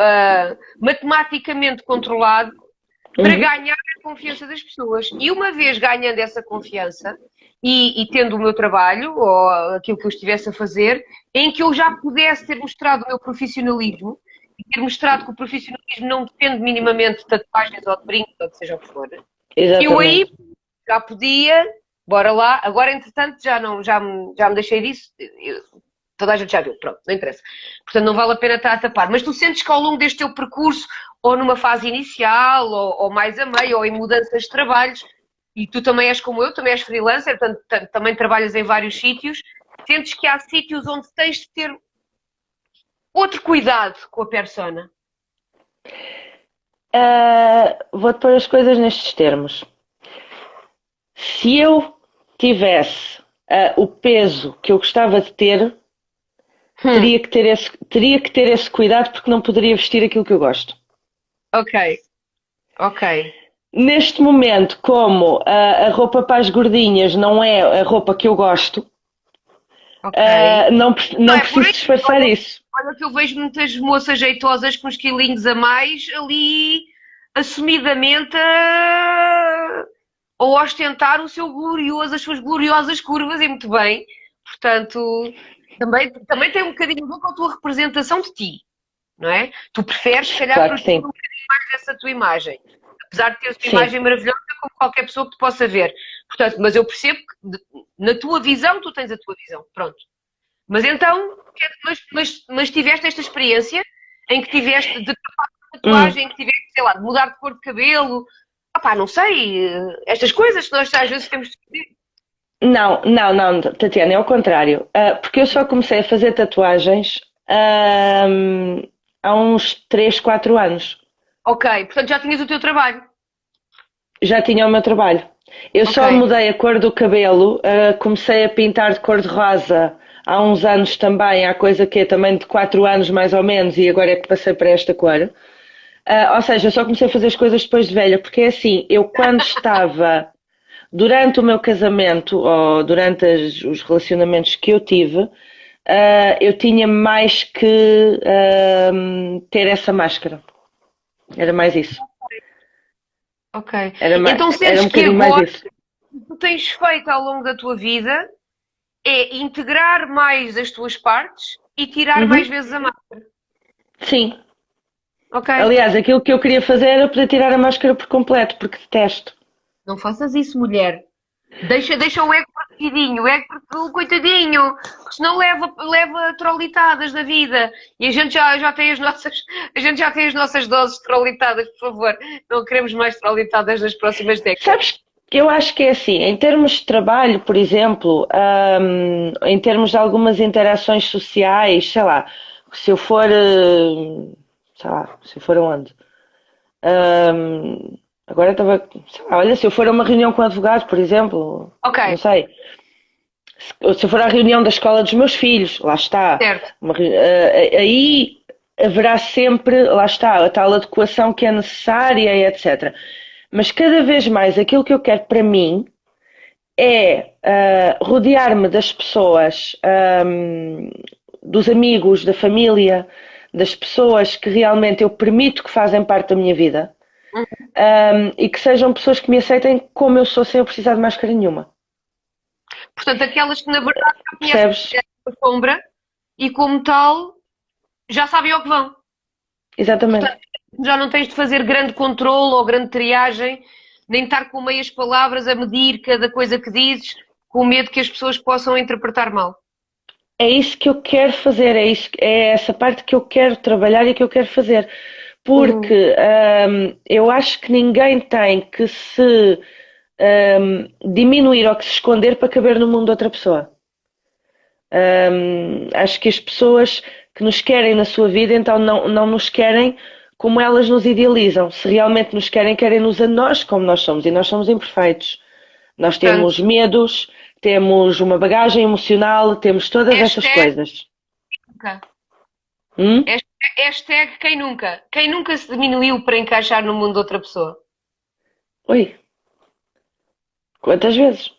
matematicamente controlado, para ganhar a confiança das pessoas. E uma vez ganhando essa confiança e tendo o meu trabalho, ou aquilo que eu estivesse a fazer, em que eu já pudesse ter mostrado o meu profissionalismo, e ter mostrado que o profissionalismo não depende minimamente de tatuagens ou de brincos, ou de seja o que for, eu aí Exatamente. já podia, bora lá. Agora, entretanto, já me deixei disso. Toda a gente já viu, pronto, não interessa. Portanto, não vale a pena estar a tapar. Mas tu sentes que ao longo deste teu percurso, ou numa fase inicial, ou mais a meio, ou em mudanças de trabalhos, e tu também és como eu, também és freelancer, portanto, também trabalhas em vários sítios, sentes que há sítios onde tens de ter outro cuidado com a persona. Vou-te pôr as coisas nestes termos. Se eu tivesse o peso que eu gostava de ter, Hum, teria que ter esse cuidado porque não poderia vestir aquilo que eu gosto. ok, ok, Neste momento, como a roupa para as gordinhas não é a roupa que eu gosto, ok. Não não é por preciso aí. disfarçar isso. Olha que eu vejo muitas moças jeitosas com uns quilinhos a mais ali, assumidamente, a ostentar o seu glorioso, as suas gloriosas curvas, e muito bem. Portanto, também tem um bocadinho a ver com a tua representação de ti, não é? Tu preferes, se calhar, Claro que proteger sim. um bocadinho mais dessa tua imagem. Apesar de teres uma Sim. imagem maravilhosa como qualquer pessoa que te possa ver. Portanto, mas eu percebo que na tua visão, tu tens a tua visão. Pronto. Mas então, mas tiveste esta experiência em que tiveste de Hum. tatuagem, em que tiveste, sei lá, de mudar de cor de cabelo. Ah pá, não sei, estas coisas que nós às vezes temos de fazer. Não, Tatiana, é ao contrário. Porque eu só comecei a fazer tatuagens há uns 3, 4 anos. Ok, portanto já tinhas o teu trabalho. Já tinha o meu trabalho. Eu Ok, só mudei a cor do cabelo, comecei a pintar de cor-de-rosa há uns anos também, há coisa que é também de 4 anos mais ou menos, e agora é que passei para esta cor. Ou seja, eu só comecei a fazer as coisas depois de velha, porque é assim, eu quando estava durante o meu casamento ou durante os relacionamentos que eu tive, eu tinha mais que ter essa máscara. Era mais isso. ok. Era, Então era sentes um que bocadinho mais agora isso. o que tu tens feito ao longo da tua vida é integrar mais as tuas partes e tirar mais Uhum. vezes a máscara. Sim. Ok? Aliás, aquilo que eu queria fazer era poder tirar a máscara por completo, porque detesto. Não faças isso, mulher. Deixa o ego protegidinho, o ego coitadinho, porque senão leva trolitadas da vida. E a gente já tem a gente já tem as nossas doses de trolitadas, por favor. Não queremos mais trolitadas nas próximas décadas. Sabes, eu acho que é assim, em termos de trabalho, por exemplo, em termos de algumas interações sociais, sei lá, se eu for, sei lá, se eu for aonde? Ahm, Agora estava, sei lá, olha, se eu for a uma reunião com advogados, por exemplo, Ok, não sei, se eu for à reunião da escola dos meus filhos, lá está, certo. aí haverá sempre, lá está, a tal adequação que é necessária, e etc. Mas cada vez mais aquilo que eu quero para mim é rodear-me das pessoas, dos amigos, da família, das pessoas que realmente eu permito que fazem parte da minha vida, e que sejam pessoas que me aceitem como eu sou sem eu precisar de máscara nenhuma. Portanto, aquelas que na verdade já conhecem Percebes? a sombra e, como tal, já sabem ao que vão. Exatamente. Portanto, já não tens de fazer grande controle ou grande triagem, nem estar com meias palavras a medir cada coisa que dizes, com medo que as pessoas possam interpretar mal. É isso que eu quero fazer, é essa parte que eu quero trabalhar e que eu quero fazer. Uhum. Porque eu acho que ninguém tem que se diminuir ou que se esconder para caber no mundo de outra pessoa. Acho que as pessoas que nos querem na sua vida, então não nos querem como elas nos idealizam. Se realmente nos querem, querem-nos a nós como nós somos. E nós somos imperfeitos. Nós temos Portanto, medos, temos uma bagagem emocional, temos todas essas hashtag coisas. nunca. Hum? Hashtag quem nunca. Quem nunca se diminuiu para encaixar no mundo de outra pessoa? Oi, quantas vezes?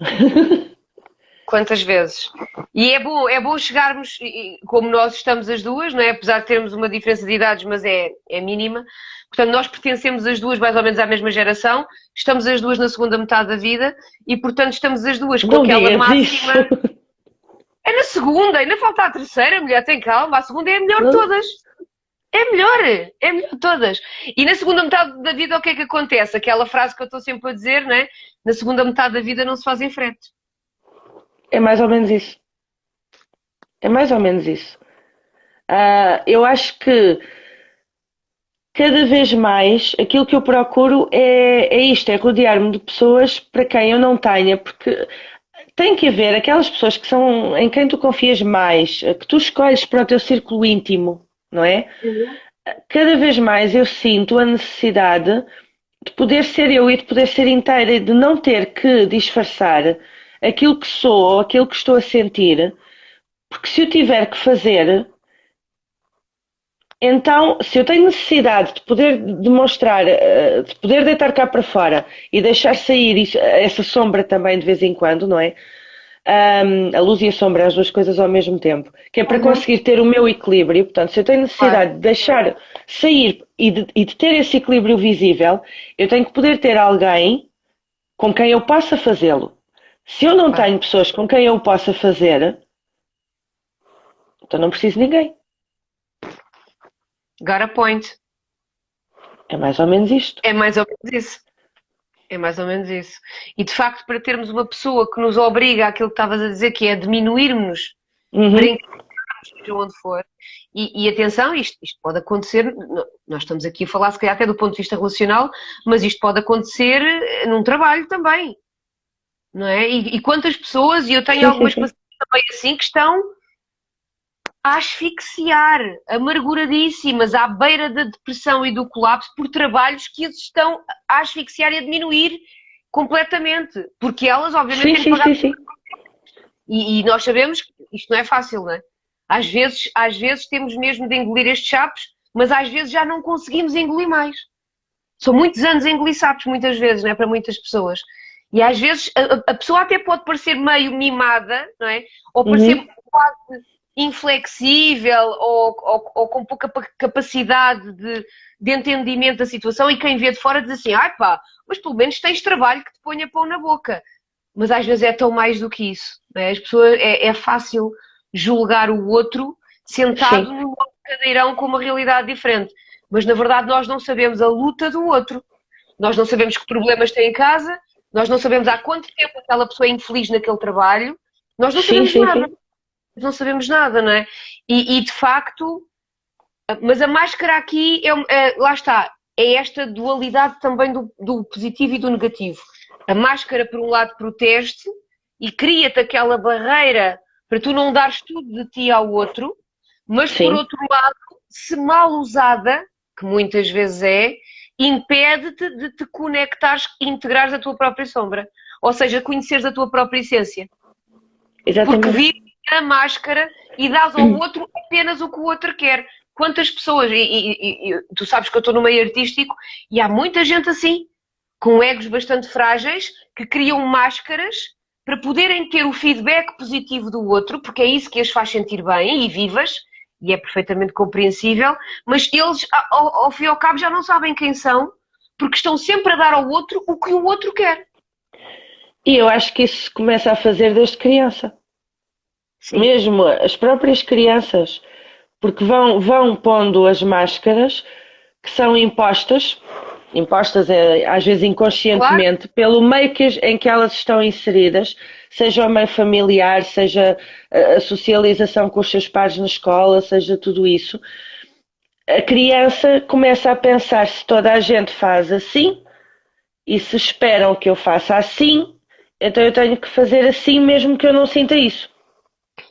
quantas vezes. E é bom chegarmos, como nós estamos as duas, não é? Apesar de termos uma diferença de idades, mas é mínima. Portanto, nós pertencemos as duas mais ou menos à mesma geração, estamos as duas na segunda metade da vida e, portanto, estamos as duas com Não aquela digas isso. máxima. É na segunda, ainda falta a terceira, mulher, tem calma, a segunda é a melhor de Não- todas. É melhor de todas. E na segunda metade da vida o que é que acontece? Aquela frase que eu estou sempre a dizer, não é? Na segunda metade da vida não se fazem fretes. É mais ou menos isso. É mais ou menos isso. Eu acho que cada vez mais aquilo que eu procuro é isto, é rodear-me de pessoas para quem eu não tenha, porque tem que haver aquelas pessoas que são em quem tu confias mais, que tu escolhes para o teu círculo íntimo, não é? Uhum. Cada vez mais eu sinto a necessidade de poder ser eu e de poder ser inteira e de não ter que disfarçar aquilo que sou ou aquilo que estou a sentir, porque se eu tiver que fazer, então, se eu tenho necessidade de poder demonstrar, de poder deitar cá para fora e deixar sair essa sombra também de vez em quando, não é? A luz e a sombra, as duas coisas ao mesmo tempo, que é para Uhum. conseguir ter o meu equilíbrio. Portanto, se eu tenho Claro, necessidade de deixar sair e de ter esse equilíbrio visível, eu tenho que poder ter alguém com quem eu possa fazê-lo. Se eu não claro. tenho pessoas com quem eu possa fazer, então não preciso de ninguém. Got a point. É mais ou menos isto. É mais ou menos isso. É mais ou menos isso. E de facto, para termos uma pessoa que nos obriga àquilo que estavas a dizer, que é diminuirmos para Uhum. encaixarmos seja onde for. E atenção, isto pode acontecer, nós estamos aqui a falar se calhar até do ponto de vista relacional, mas isto pode acontecer num trabalho também, não é? E quantas pessoas, e eu tenho Sim, sim, algumas sim. pacientes também assim, que estão a asfixiar, amarguradíssimas, à beira da depressão e do colapso por trabalhos que as estão a asfixiar e a diminuir completamente, porque elas obviamente Sim, têm que sim, pagar. sim, sim. E nós sabemos que isto não é fácil, não é? Às vezes temos mesmo de engolir estes sapos, mas às vezes já não conseguimos engolir mais. São muitos anos a engolir sapos, muitas vezes, não é? Para muitas pessoas. E às vezes a pessoa até pode parecer meio mimada, não é? Ou parecer Uhum. quase inflexível ou com pouca capacidade de entendimento da situação, e quem vê de fora diz assim, ai pá, mas pelo menos tens trabalho que te ponha pão na boca. Mas às vezes é tão mais do que isso, não é? As pessoas, é fácil julgar o outro sentado Sim, num cadeirão com uma realidade diferente. Mas na verdade nós não sabemos a luta do outro. Nós não sabemos que problemas tem em casa, nós não sabemos há quanto tempo aquela pessoa é infeliz naquele trabalho, nós não sim, sabemos sim, nada. sim. Não sabemos nada, não é? E de facto, mas a máscara aqui, lá está, é esta dualidade também do positivo e do negativo. A máscara, por um lado, protege-te e cria-te aquela barreira para tu não dares tudo de ti ao outro, mas por Sim, outro lado, se mal usada, que muitas vezes é, impede-te de te conectares e integrares a tua própria sombra. Ou seja, conheceres a tua própria essência. Porque exatamente. vives a máscara e dás ao outro apenas o que o outro quer. Quantas pessoas, e tu sabes que eu estou no meio artístico, e há muita gente assim, com egos bastante frágeis, que criam máscaras para poderem ter o feedback positivo do outro, porque é isso que as faz sentir bem e vivas, e é perfeitamente compreensível, mas eles, ao fim e ao cabo, já não sabem quem são, porque estão sempre a dar ao outro o que o outro quer. E eu acho que isso se começa a fazer desde criança. Sim, Mesmo as próprias crianças, porque vão pondo as máscaras que são impostas às vezes claro. inconscientemente, pelo meio em que elas estão inseridas, seja o meio familiar, seja a socialização com os seus pares na escola, seja tudo isso. A criança começa a pensar se toda a gente faz assim e se esperam que eu faça assim, então eu tenho que fazer assim mesmo que eu não sinta isso,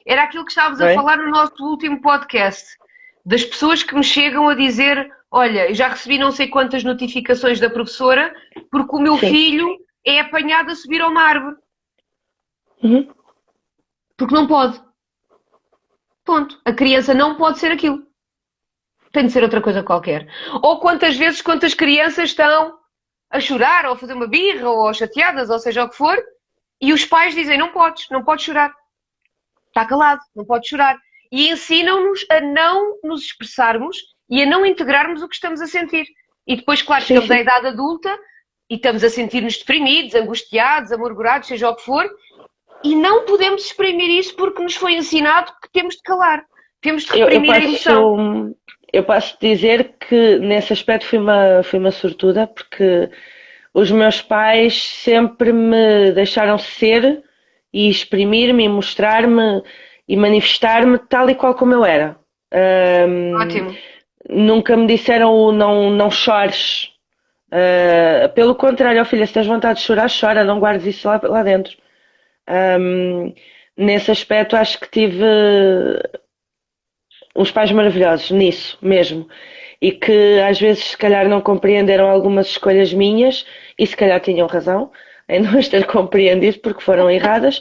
Era aquilo que estávamos não a é? falar no nosso último podcast, das pessoas que me chegam a dizer: olha, já recebi não sei quantas notificações da professora porque o meu Sim. filho é apanhado a subir a uma árvore. Uhum. Porque não pode. Ponto. A criança não pode ser aquilo. Tem de ser outra coisa qualquer. Ou quantas crianças estão a chorar, ou a fazer uma birra, ou chateadas, ou seja o que for, E os pais dizem, não podes chorar. Está calado, não podes chorar. E ensinam-nos a não nos expressarmos e a não integrarmos o que estamos a sentir. E depois, claro, chegamos à idade adulta e estamos a sentir-nos deprimidos, angustiados, amargurados, seja o que for, e não podemos exprimir isso porque nos foi ensinado que temos de calar. Temos de reprimir a emoção. Eu posso dizer que nesse aspecto fui uma sortuda, porque os meus pais sempre me deixaram ser e exprimir-me e mostrar-me e manifestar-me tal e qual como eu era. Ótimo. Nunca me disseram o não chores. Pelo contrário, ó filha, se tens vontade de chorar, chora, não guardes isso lá dentro. Nesse aspecto acho que tive uns pais maravilhosos nisso mesmo, e que às vezes se calhar não compreenderam algumas escolhas minhas e se calhar tinham razão em não as ter compreendido porque foram erradas,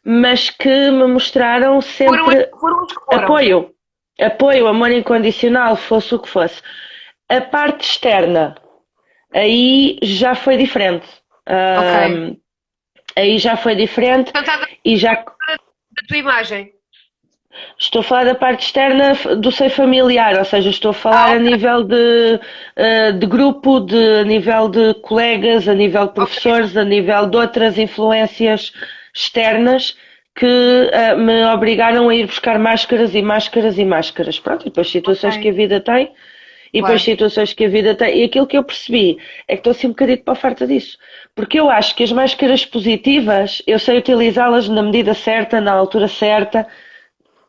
mas que me mostraram sempre Foram os que foram. apoio, amor incondicional, fosse o que fosse. A parte externa aí já foi diferente. Ok. Aí já foi diferente Portanto, e já da tua imagem. estou a falar da parte externa do seio familiar, ou seja, estou a falar a Ok. nível de grupo, a nível de colegas, a nível de professores, a nível de outras influências externas que me obrigaram a ir buscar máscaras e máscaras e máscaras. Pronto, e depois situações que a vida tem. E depois Claro. situações que a vida tem. E aquilo que eu percebi é que estou assim um bocadinho para a farta disso. Porque eu acho que as máscaras positivas, eu sei utilizá-las na medida certa, na altura certa,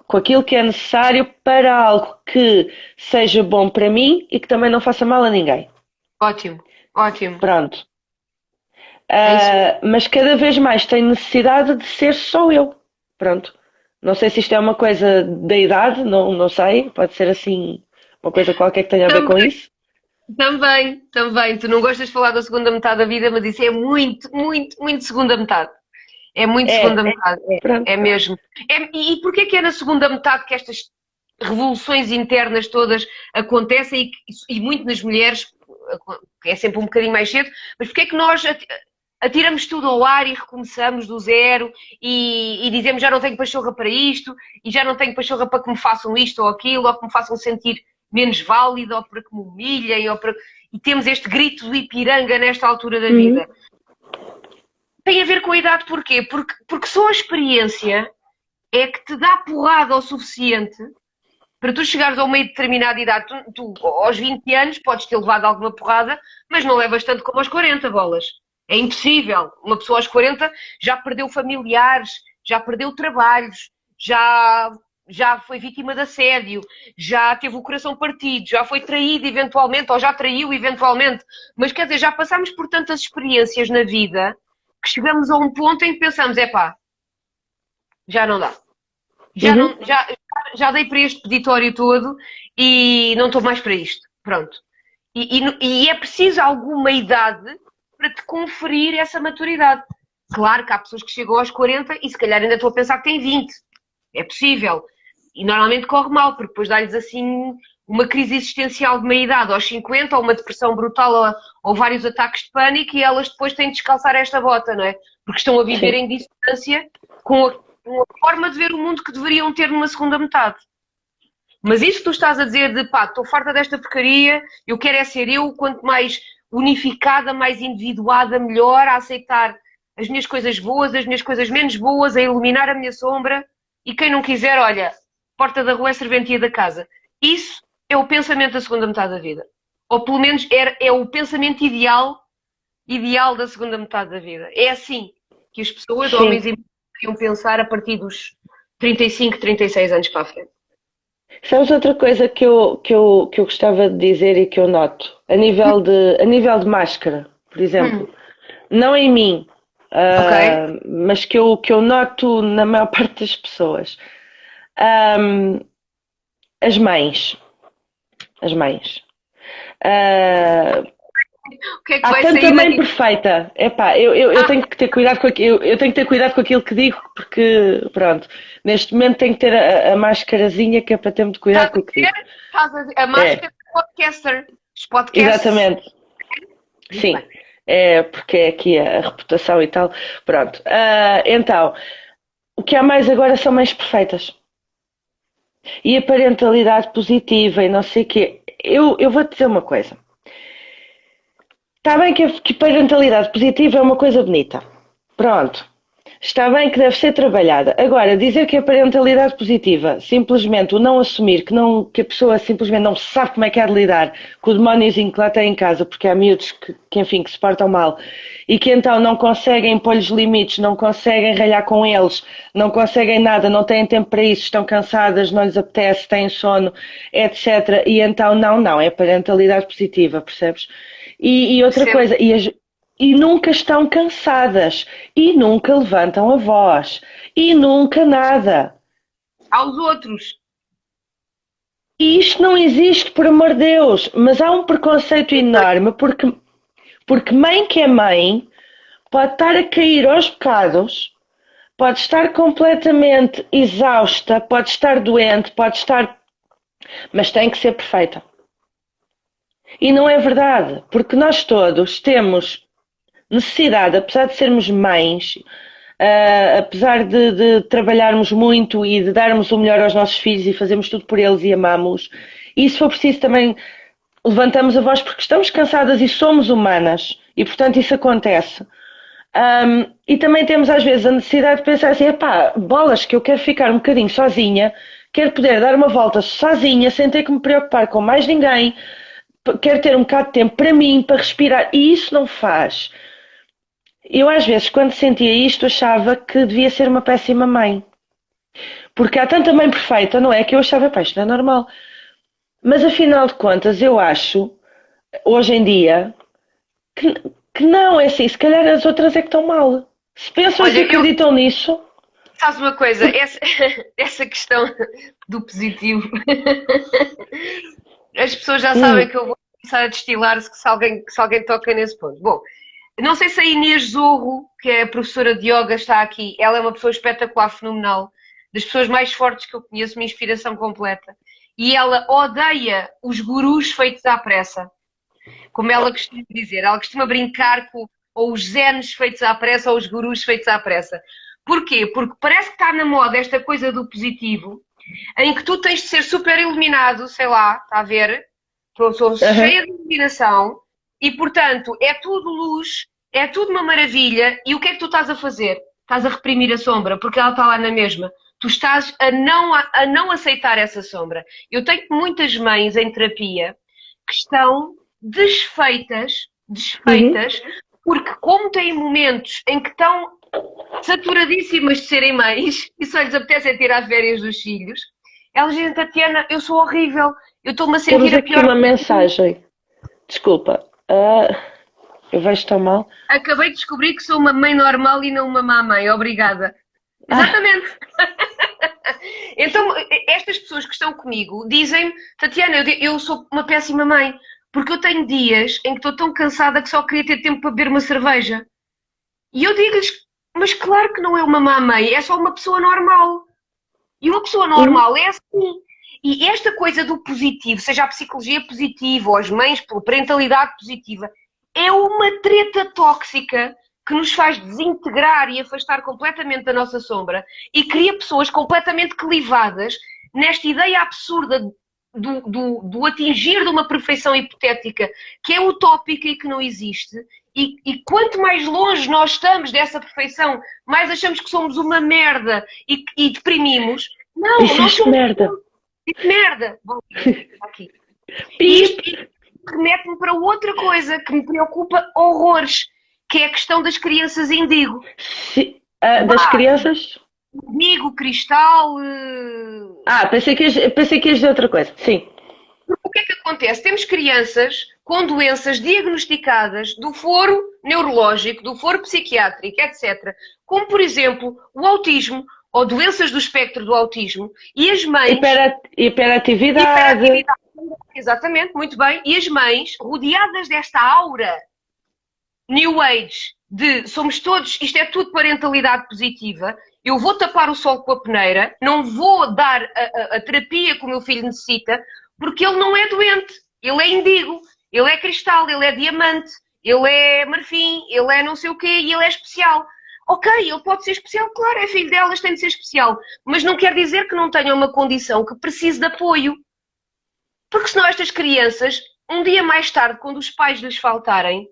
com aquilo que é necessário para algo que seja bom para mim e que também não faça mal a ninguém. Ótimo. Ótimo. Pronto. É isso. Mas cada vez mais tenho necessidade de ser só eu. Pronto. Não sei se isto é uma coisa da idade, não sei. Pode ser assim, uma coisa qualquer que tenha a ver com Também, isso. também. Tu não gostas de falar da segunda metade da vida, mas isso é muito, muito, muito segunda metade. É muito segunda metade. Pronto. É mesmo. E porquê que é na segunda metade que estas revoluções internas todas acontecem e muito nas mulheres, que é sempre um bocadinho mais cedo, mas porquê é que nós atiramos tudo ao ar e recomeçamos do zero e dizemos já não tenho pachorra para isto e já não tenho pachorra para que me façam isto ou aquilo ou que me façam sentir menos válida ou para que me humilhem e temos este grito do Ipiranga nesta altura da vida. Tem a ver com a idade porquê? Porque só a experiência é que te dá porrada o suficiente para tu chegares a uma determinada idade. Tu, aos 20 anos, podes ter levado alguma porrada, mas não levas tanto como aos 40 bolas. É impossível. Uma pessoa aos 40 já perdeu familiares, já perdeu trabalhos, já foi vítima de assédio, já teve o coração partido, já foi traído eventualmente, ou já traiu eventualmente. Mas quer dizer, já passámos por tantas experiências na vida que chegamos a um ponto em que pensamos, epá, já não dá. Já dei para este peditório todo e não estou mais para isto. Pronto. E é preciso alguma idade para te conferir essa maturidade. Claro que há pessoas que chegam aos 40 e se calhar ainda estou a pensar que têm 20. É possível. E normalmente corre mal, porque depois dá-lhes assim uma crise existencial de meia-idade aos 50, ou uma depressão brutal, ou vários ataques de pânico, e elas depois têm de descalçar esta bota, não é? Porque estão a viver em distância com a forma de ver o mundo que deveriam ter numa segunda metade. Mas isso que tu estás a dizer de pá, estou farta desta porcaria, eu quero é ser eu, quanto mais unificada, mais individuada, melhor, a aceitar as minhas coisas boas, as minhas coisas menos boas, a iluminar a minha sombra, e quem não quiser, olha, porta da rua é serventia da casa. Isso é o pensamento da segunda metade da vida. Ou pelo menos é o pensamento ideal da segunda metade da vida. É assim que as pessoas, homens e mulheres, deveriam pensar a partir dos 35, 36 anos para a frente. Sabes outra coisa que eu gostava de dizer e que eu noto? A nível de máscara, por exemplo. Não em mim, Ok? mas que eu noto na maior parte das pessoas. As mães. As mães. O que é que Há vai tanta sair mãe daqui? perfeita. Epá, eu tenho que ter cuidado com aquilo, eu tenho que ter cuidado com aquilo que digo, porque, pronto, neste momento tenho que ter a máscarazinha que é para ter muito cuidado Estás com a o que digo. ver? A É, máscara de podcaster. Os podcasts. exatamente. Muito Sim. bem. É porque é aqui a reputação e tal. Pronto. Então, o que há mais agora são mães perfeitas. E a parentalidade positiva e não sei o quê. Eu vou-te dizer uma coisa. Está bem que parentalidade positiva é uma coisa bonita. Pronto. Está bem que deve ser trabalhada. Agora, dizer que a parentalidade positiva, simplesmente o não assumir, que a pessoa simplesmente não sabe como é que é de lidar com o demóniozinho que lá tem em casa, porque há miúdos enfim, que se portam mal, e que então não conseguem pôr-lhes limites, não conseguem ralhar com eles, não conseguem nada, não têm tempo para isso, estão cansadas, não lhes apetece, têm sono, etc. E então, não, é parentalidade positiva, percebes? E outra Sempre coisa, e nunca estão cansadas, e nunca levantam a voz, e nunca nada. aos outros. E isto não existe, por amor de Deus, mas há um preconceito enorme porque mãe que é mãe pode estar a cair aos bocados, pode estar completamente exausta, pode estar doente, pode estar. Mas tem que ser perfeita. E não é verdade, porque nós todos temos necessidade, apesar de sermos mães, apesar de trabalharmos muito e de darmos o melhor aos nossos filhos e fazermos tudo por eles e amamos, e se for preciso também levantamos a voz porque estamos cansadas e somos humanas e portanto isso acontece. E também temos às vezes a necessidade de pensar assim, epá, bolas que eu quero ficar um bocadinho sozinha, quero poder dar uma volta sozinha sem ter que me preocupar com mais ninguém, quero ter um bocado de tempo para mim, para respirar, e isso não faz. Eu às vezes, quando sentia isto, achava que devia ser uma péssima mãe. Porque há tanta mãe perfeita, não é? Que eu achava, pá, isto não é normal. Mas afinal de contas, eu acho, hoje em dia, que, que não, é assim, se calhar as outras é que estão mal. Se pensam Olha, e acreditam nisso. sabes uma coisa, essa questão do positivo, as pessoas já sabem Hum, que eu vou começar a destilar se alguém toca nesse ponto. Bom, não sei se a Inês Zorro, que é a professora de yoga, está aqui. Ela é uma pessoa espetacular, fenomenal, das pessoas mais fortes que eu conheço, uma inspiração completa. E ela odeia os gurus feitos à pressa, como ela costuma dizer. Ela costuma brincar com ou os zenes feitos à pressa ou os gurus feitos à pressa. Porquê? Porque parece que está na moda esta coisa do positivo, em que tu tens de ser super iluminado, sei lá, está a ver? Sou aham. cheia de iluminação e, portanto, é tudo luz, é tudo uma maravilha. E o que é que tu estás a fazer? Estás a reprimir a sombra, porque ela está lá na mesma. Tu estás a não aceitar essa sombra. Eu tenho muitas mães em terapia que estão Uhum. desfeitas, porque como têm momentos em que estão saturadíssimas de serem mães e só lhes apetece é tirar férias dos filhos, elas dizem, Tatiana, eu sou horrível, eu estou-me a Temos sentir a aqui pior. uma mensagem. Desculpa. Eu vejo tão mal. Acabei de descobrir que sou uma mãe normal e não uma má mãe. Obrigada. Ah, Exatamente. Então, estas pessoas que estão comigo dizem-me, Tatiana, eu sou uma péssima mãe, porque eu tenho dias em que estou tão cansada que só queria ter tempo para beber uma cerveja. E eu digo-lhes, mas claro que não é uma má mãe, é só uma pessoa normal. E uma pessoa hum. normal é assim. E esta coisa do positivo, seja a psicologia positiva ou as mães pela parentalidade positiva, é uma treta tóxica que nos faz desintegrar e afastar completamente da nossa sombra e cria pessoas completamente clivadas nesta ideia absurda do atingir de uma perfeição hipotética que é utópica e que não existe. E quanto mais longe nós estamos dessa perfeição, mais achamos que somos uma merda e deprimimos. Não, nós Disseste somos merda. merda. Bom, aqui. E Pip. isto remete-me para outra coisa que me preocupa horrores, que é a questão das crianças indigo. Das Vá, crianças? indigo, cristal. Pensei que ias dizer outra coisa. Sim. O que é que acontece? Temos crianças com doenças diagnosticadas do foro neurológico, do foro psiquiátrico, etc. Como, por exemplo, o autismo ou doenças do espectro do autismo, e as mães, Hiperatividade. hiperatividade, exatamente, muito bem, e as mães, rodeadas desta aura New Age de somos todos, isto é tudo parentalidade positiva, eu vou tapar o sol com a peneira, não vou dar a terapia que o meu filho necessita, porque ele não é doente, ele é indigo, ele é cristal, ele é diamante, ele é marfim, ele é não sei o quê e ele é especial. Ok, ele pode ser especial, claro, é filho delas, tem de ser especial. Mas não quer dizer que não tenha uma condição que precise de apoio. Porque senão estas crianças, um dia mais tarde, quando os pais lhes faltarem,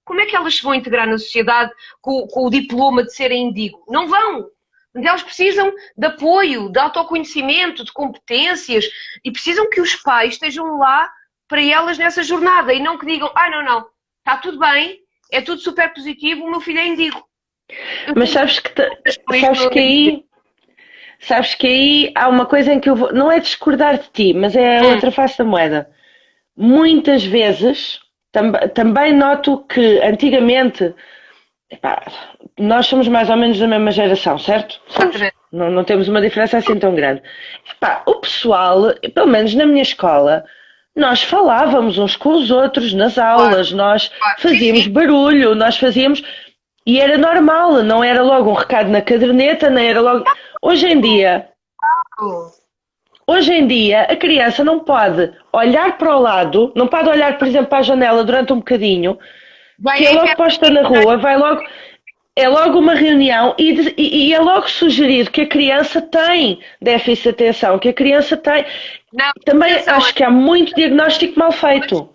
como é que elas se vão integrar na sociedade com o diploma de serem indigno? Não vão. Elas precisam de apoio, de autoconhecimento, de competências e precisam que os pais estejam lá para elas nessa jornada e não que digam, não, está tudo bem, é tudo super positivo, o meu filho é indigno. Mas sabes que aí há uma coisa em que eu vou, não é discordar de ti, mas é a outra face da moeda. Muitas vezes também noto que antigamente, epá, nós somos mais ou menos da mesma geração, certo? Não temos uma diferença assim tão grande. Epá, o pessoal, pelo menos na minha escola, nós falávamos uns com os outros nas aulas, nós fazíamos barulho, nós fazíamos. E era normal, não era logo um recado na caderneta, nem era logo. Hoje em dia, Hoje em dia, a criança não pode olhar para o lado, não pode olhar, por exemplo, para a janela durante um bocadinho, que é logo posta na rua, é logo uma reunião e é logo sugerido que a criança tem déficit de atenção, que a criança tem. Não, Também acho que há muito diagnóstico mal feito.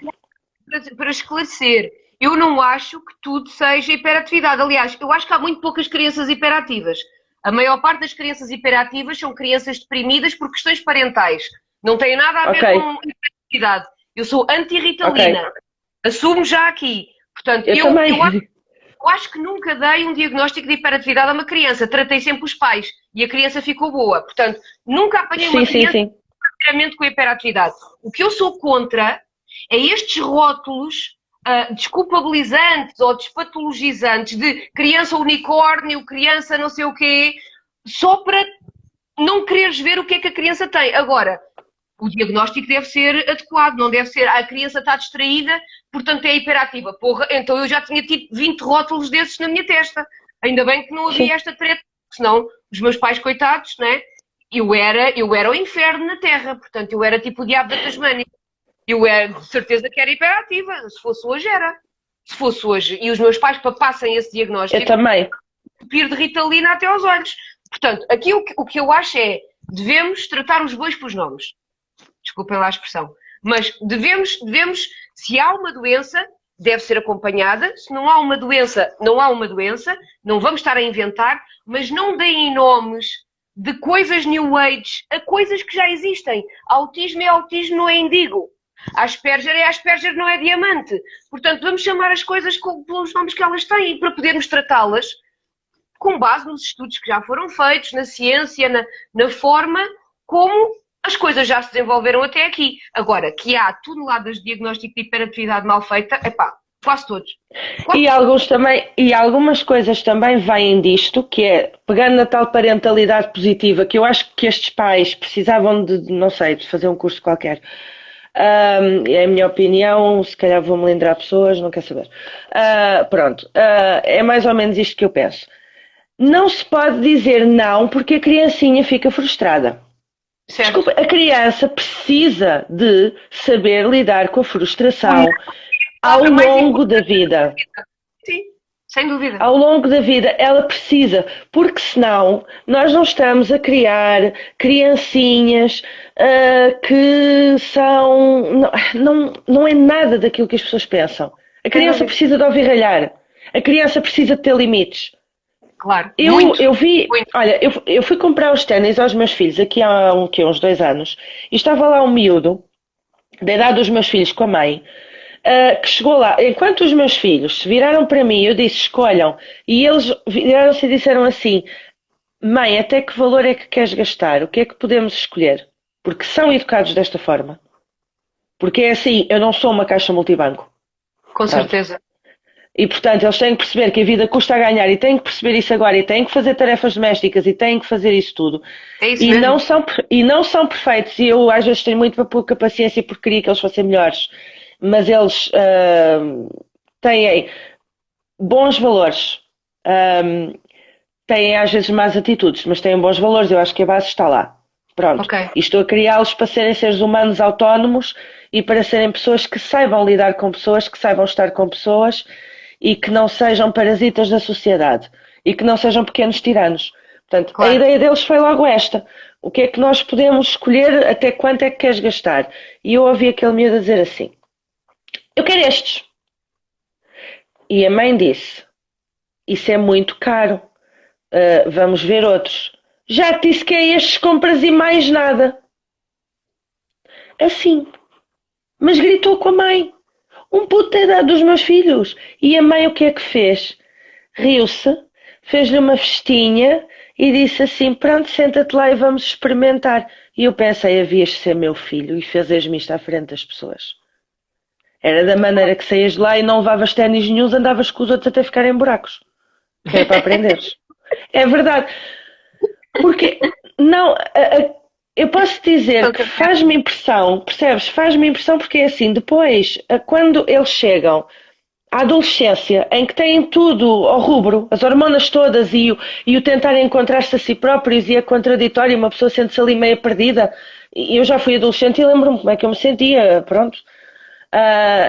Para esclarecer, eu não acho que tudo seja hiperatividade. Aliás, eu acho que há muito poucas crianças hiperativas. A maior parte das crianças hiperativas são crianças deprimidas por questões parentais. Não tem nada a ver com hiperatividade. Eu sou anti-ritalina. Assumo já aqui. Portanto, eu acho que nunca dei um diagnóstico de hiperatividade a uma criança. Tratei sempre os pais e a criança ficou boa. Portanto, nunca apanhei uma criança com hiperatividade. O que eu sou contra é estes rótulos desculpabilizantes ou despatologizantes de criança unicórnio, criança não sei o quê, só para não quereres ver o que é que a criança tem. Agora, o diagnóstico deve ser adequado, não deve ser a criança está distraída, portanto é hiperativa. Porra, então eu já tinha tido 20 rótulos desses na minha testa. Ainda bem que não havia esta treta, senão os meus pais, coitados, né? Eu era o inferno na Terra, portanto eu era tipo o diabo da Tasmânia. Eu era de certeza que era hiperativa, se fosse hoje era. Se fosse hoje. E os meus pais papassem esse diagnóstico. Eu também. De Ritalina até aos olhos. Portanto, aqui o que eu acho é, devemos tratar os bois pelos nomes. Desculpem lá a expressão. Mas devemos, se há uma doença, deve ser acompanhada. Se não há uma doença, não há uma doença. Não vamos estar a inventar, mas não deem nomes de coisas new age a coisas que já existem. Autismo é autismo, não é indigo. Asperger é Asperger, não é diamante. Portanto, vamos chamar as coisas pelos nomes que elas têm para podermos tratá-las com base nos estudos que já foram feitos, na ciência, na forma como as coisas já se desenvolveram até aqui. Agora, que há toneladas de diagnóstico de hiperatividade mal feita, quase todos. E algumas coisas também vêm disto, que é, pegando na tal parentalidade positiva, que eu acho que estes pais precisavam não sei, de fazer um curso qualquer. É a minha opinião, se calhar vou melindrar pessoas, não quer saber. É mais ou menos isto que eu penso. Não se pode dizer não porque a criancinha fica frustrada. Certo. Desculpa, a criança precisa de saber lidar com a frustração ao longo da vida. Sim, sem dúvida. Ao longo da vida ela precisa, porque senão nós não estamos a criar criancinhas que são... Não é nada daquilo que as pessoas pensam. A criança precisa de ouvir ralhar. A criança precisa de ter limites. Claro. Eu fui comprar os ténis aos meus filhos aqui há uns 2 anos e estava lá um miúdo da idade dos meus filhos com a mãe que chegou lá, enquanto os meus filhos se viraram para mim, eu disse escolham, e eles viraram-se e disseram assim: mãe, até que valor é que queres gastar? O que é que podemos escolher? Porque são educados desta forma. Porque é assim, eu não sou uma caixa multibanco. Com certeza. E, portanto, eles têm que perceber que a vida custa a ganhar e têm que perceber isso agora e têm que fazer tarefas domésticas e têm que fazer isso tudo. É isso mesmo. Não são perfeitos. E eu, às vezes, tenho muito pouca paciência porque queria que eles fossem melhores. Mas eles têm bons valores. Têm, às vezes, más atitudes, mas têm bons valores. Eu acho que a base está lá. Pronto. Ok. E estou a criá-los para serem seres humanos autónomos e para serem pessoas que saibam lidar com pessoas, que saibam estar com pessoas e que não sejam parasitas da sociedade e que não sejam pequenos tiranos. Portanto, a Claro. ideia deles foi logo esta. O que é que nós podemos escolher, até quanto é que queres gastar? E eu ouvi aquele miúdo dizer assim, eu quero estes. E a mãe disse, isso é muito caro, vamos ver outros. Já te disse que é estes compras e mais nada. Assim. Mas gritou com a mãe. Um puto da idade dos meus filhos. E a mãe o que é que fez? Riu-se, fez-lhe uma festinha e disse assim, pronto, senta-te lá e vamos experimentar. E eu pensei, havias de ser meu filho e fazes-me isto à frente das pessoas. Era da maneira que saías de lá e não levavas ténis nenhuns, andavas com os outros até ficarem buracos. Que é para aprenderes. É verdade. Porque, não, eu posso dizer que faz-me impressão, percebes? Faz-me impressão porque é assim, depois, quando eles chegam à adolescência, em que têm tudo ao rubro, as hormonas todas e o tentar encontrar-se a si próprios e é contraditório, uma pessoa sente-se ali meio perdida. E eu já fui adolescente e lembro-me como é que eu me sentia, pronto.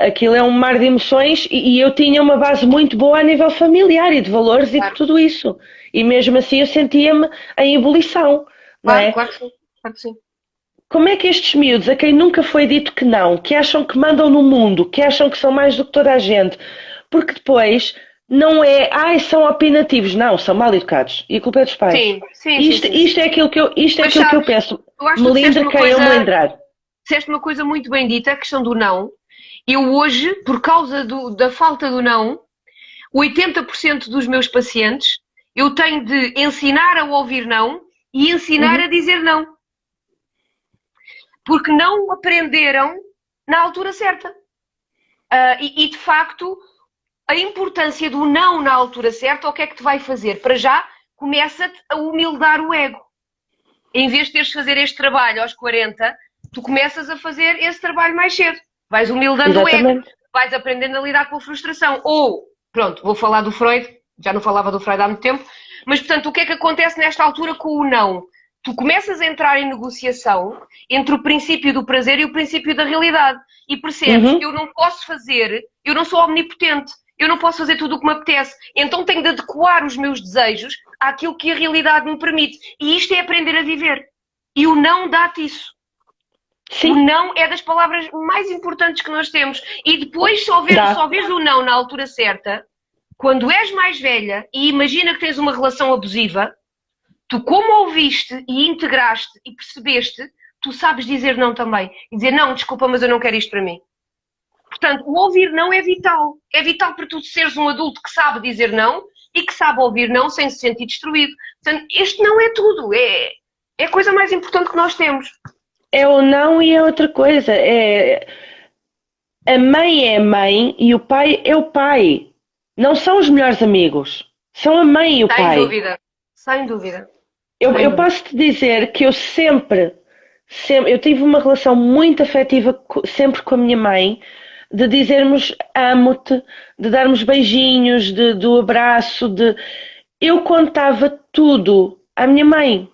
Aquilo é um mar de emoções e eu tinha uma base muito boa a nível familiar e de valores e de Claro, tudo isso. E mesmo assim eu sentia-me em ebulição, não claro, é? claro que sim. Claro que sim. Como é que estes miúdos, a quem nunca foi dito que não, que acham que mandam no mundo, que acham que são mais do que toda a gente, porque depois não é, ai, são opinativos, não, são mal educados. E a culpa é dos pais. Sim, sim, sim, Isto, sim, isto sim. é aquilo que eu, isto é Mas aquilo que eu sabes, penso. eu acho que tu Melindre quem eu melindrar. disseste uma coisa muito bem dita, a questão do não. Eu hoje, por causa da falta do não, 80% dos meus pacientes, eu tenho de ensinar a ouvir não e ensinar Uhum. a dizer não. Porque não aprenderam na altura certa. E, de facto, a importância do não na altura certa, o que é que te vai fazer? Para já, começa-te a humildar o ego. Em vez de teres de fazer este trabalho aos 40, tu começas a fazer esse trabalho mais cedo. Vais humildando o ego, Exatamente. vais aprendendo a lidar com a frustração. Ou, pronto, vou falar do Freud, já não falava do Freud há muito tempo, mas, portanto, o que é que acontece nesta altura com o não? Tu começas a entrar em negociação entre o princípio do prazer e o princípio da realidade. E percebes, Uhum. eu não posso fazer, eu não sou omnipotente, eu não posso fazer tudo o que me apetece. Então tenho de adequar os meus desejos àquilo que a realidade me permite. E isto é aprender a viver. E o não dá-te isso. O Sim, não é das palavras mais importantes que nós temos. E depois, dá. só vês o não na altura certa, quando és mais velha e imagina que tens uma relação abusiva, tu como ouviste e integraste e percebeste, tu sabes dizer não também. E dizer, não, desculpa, mas eu não quero isto para mim. Portanto, o ouvir não é vital. É vital para tu seres um adulto que sabe dizer não e que sabe ouvir não sem se sentir destruído. Portanto, este não é tudo. É a coisa mais importante que nós temos. É o não e é outra coisa. A mãe é a mãe e o pai é o pai. Não são os melhores amigos. São a mãe e o Sem pai. dúvida. Sem dúvida. Sem Eu dúvida. posso te dizer que eu sempre, eu tive uma relação muito afetiva sempre com a minha mãe, de dizermos amo-te, de darmos beijinhos, do abraço, eu contava tudo à minha mãe.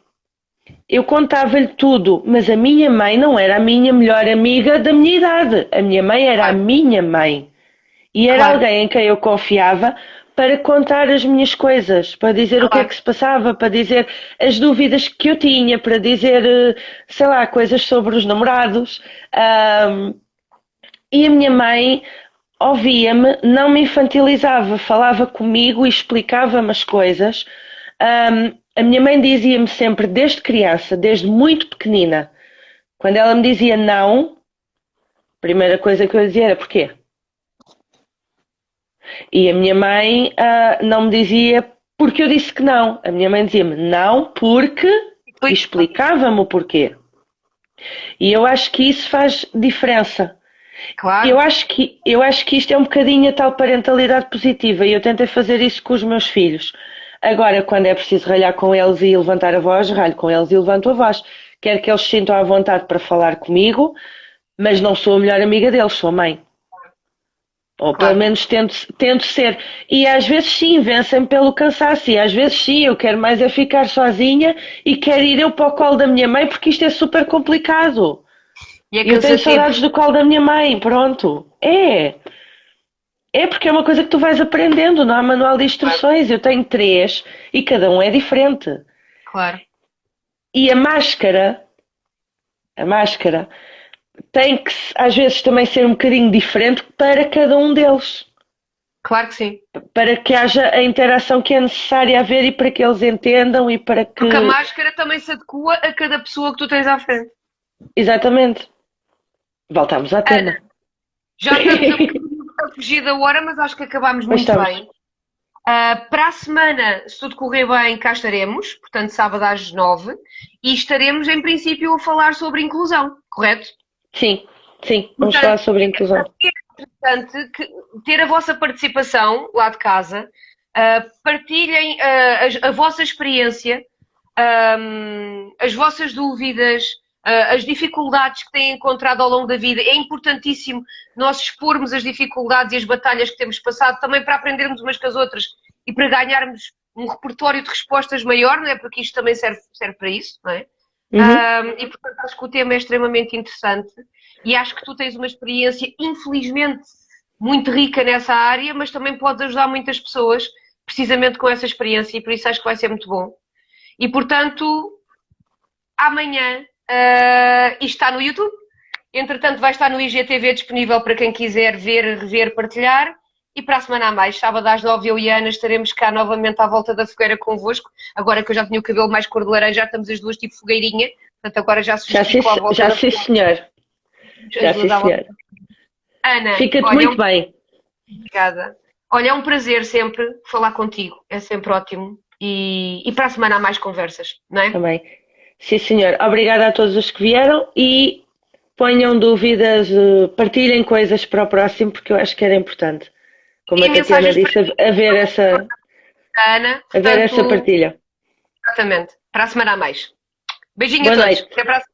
Eu contava-lhe tudo, mas a minha mãe não era a minha melhor amiga da minha idade. A minha mãe era a Claro, minha mãe. E era claro, alguém em quem eu confiava para contar as minhas coisas, para dizer o que é claro. que se passava, para dizer as dúvidas que eu tinha, para dizer, sei lá, coisas sobre os namorados. E a minha mãe ouvia-me, não me infantilizava, falava comigo e explicava-me as coisas. A minha mãe dizia-me sempre, desde criança, desde muito pequenina, quando ela me dizia não, a primeira coisa que eu dizia era porquê? E a minha mãe não me dizia porque eu disse que não. A minha mãe dizia-me não porque e Foi, explicava-me o porquê. E eu acho que isso faz diferença. claro. Eu acho que isto é um bocadinho a tal parentalidade positiva e eu tentei fazer isso com os meus filhos. Agora, quando é preciso ralhar com eles e levantar a voz, ralho com eles e levanto a voz. Quero que eles se sintam à vontade para falar comigo, mas não sou a melhor amiga deles, sou a mãe. Ou pelo claro. menos tento ser. E às vezes sim, vencem pelo cansaço. E às vezes sim, eu quero mais é ficar sozinha e quero ir eu para o colo da minha mãe porque isto é super complicado. E é E eu tenho cansativo, saudades do colo da minha mãe, pronto. É. É porque é uma coisa que tu vais aprendendo, não há manual de claro, instruções. Eu tenho três e cada um é diferente. claro, E a máscara tem que às vezes também ser um bocadinho diferente para cada um deles. claro que sim. Para que haja a interação que é necessária haver e para que eles entendam e para Porque a que. máscara também se adequa a cada pessoa que tu tens à frente. Exatamente. Voltamos ao tema. Ana, já estamos a fugir da hora, mas acho que acabámos Mas muito estamos. bem. Para a semana, se tudo correr bem, cá estaremos, portanto, sábado às 9, e estaremos, em princípio, a falar sobre inclusão, correto? Sim, sim. Vamos falar Portanto, sobre inclusão. é importante ter a vossa participação lá de casa, partilhem a vossa experiência, as vossas dúvidas, as dificuldades que têm encontrado ao longo da vida. É importantíssimo nós expormos as dificuldades e as batalhas que temos passado também para aprendermos umas com as outras e para ganharmos um repertório de respostas maior, não é? Porque isto também serve para isso, não é? Uhum. E portanto acho que o tema é extremamente interessante e acho que tu tens uma experiência, infelizmente, muito rica nessa área, mas também podes ajudar muitas pessoas precisamente com essa experiência e por isso acho que vai ser muito bom. E portanto, amanhã isto está no YouTube, entretanto vai estar no IGTV disponível para quem quiser ver, rever, partilhar. E para a semana a mais, sábado às 9 eu e a Ana estaremos cá novamente à volta da fogueira convosco. Agora que eu já tinha o cabelo mais cor de laranja, já estamos as duas tipo fogueirinha. Portanto, agora já se Já sim, justificou à volta já da sim, fogueira. senhor. As Já sim, duas à volta. senhor. Ana, Fica-te olha, muito bem. obrigada. Olha, é um prazer sempre falar contigo. É sempre ótimo. E para a semana há mais conversas, não é? Também. Sim, senhor. Obrigada a todos os que vieram e ponham dúvidas, partilhem coisas para o próximo, porque eu acho que era importante. Como E a Tatiana mensagens para disse, a Ana. haver essa Portanto, partilha. exatamente. Para a semana há mais. Beijinho a Boa todos. noite. Até para a semana.